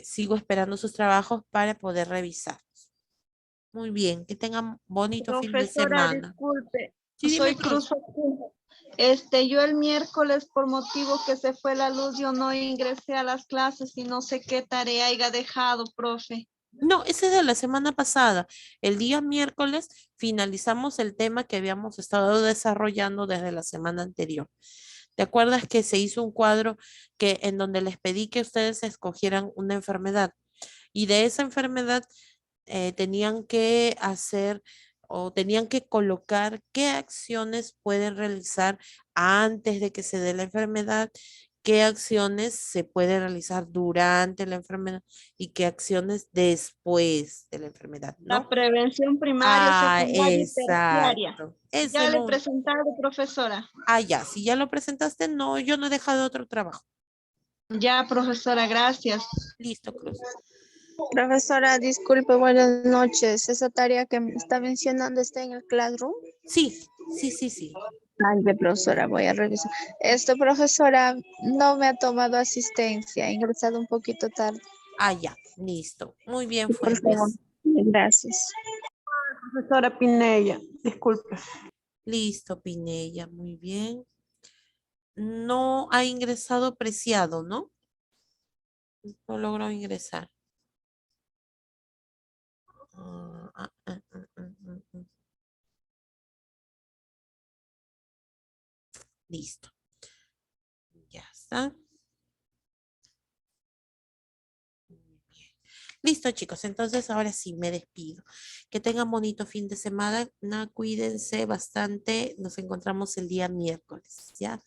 Sigo esperando sus trabajos para poder revisarlos. Muy bien, que tengan bonito fin de Profesora, semana. disculpe, Sí, dime, soy Cruz. Yo el miércoles, por motivo que se fue la luz, yo no ingresé a las clases y no sé qué tarea haya dejado, profe. No, ese es de la semana pasada. El día miércoles finalizamos el tema que habíamos estado desarrollando desde la semana anterior. ¿Te acuerdas que se hizo un cuadro en donde les pedí que ustedes escogieran una enfermedad? Y de esa enfermedad tenían que hacer o tenían que colocar qué acciones pueden realizar antes de que se dé la enfermedad, qué acciones se pueden realizar durante la enfermedad y qué acciones después de la enfermedad, La ¿no? prevención primaria, secundaria y terciaria. Exacto. Ese Ya le he presentado, profesora. ya, si ya lo presentaste, no, yo no he dejado otro trabajo. Ya, profesora, gracias. Listo, Cruz. Profesora, disculpe, buenas noches. ¿Esa tarea que me está mencionando está en el Classroom? Sí. Ay, profesora, voy a revisar. Profesora, no me ha tomado asistencia, he ingresado un poquito tarde. Ya, listo. Muy bien, Por favor, Fuentes. gracias. Profesora Pinella, disculpe. Listo, Pinella, muy bien. No ha ingresado Preciado, ¿no? No logró ingresar. Listo. Ya está. Muy bien. Listo, chicos. Entonces, ahora sí, me despido. Que tengan bonito fin de semana. Cuídense bastante. Nos encontramos el día miércoles, ¿ya?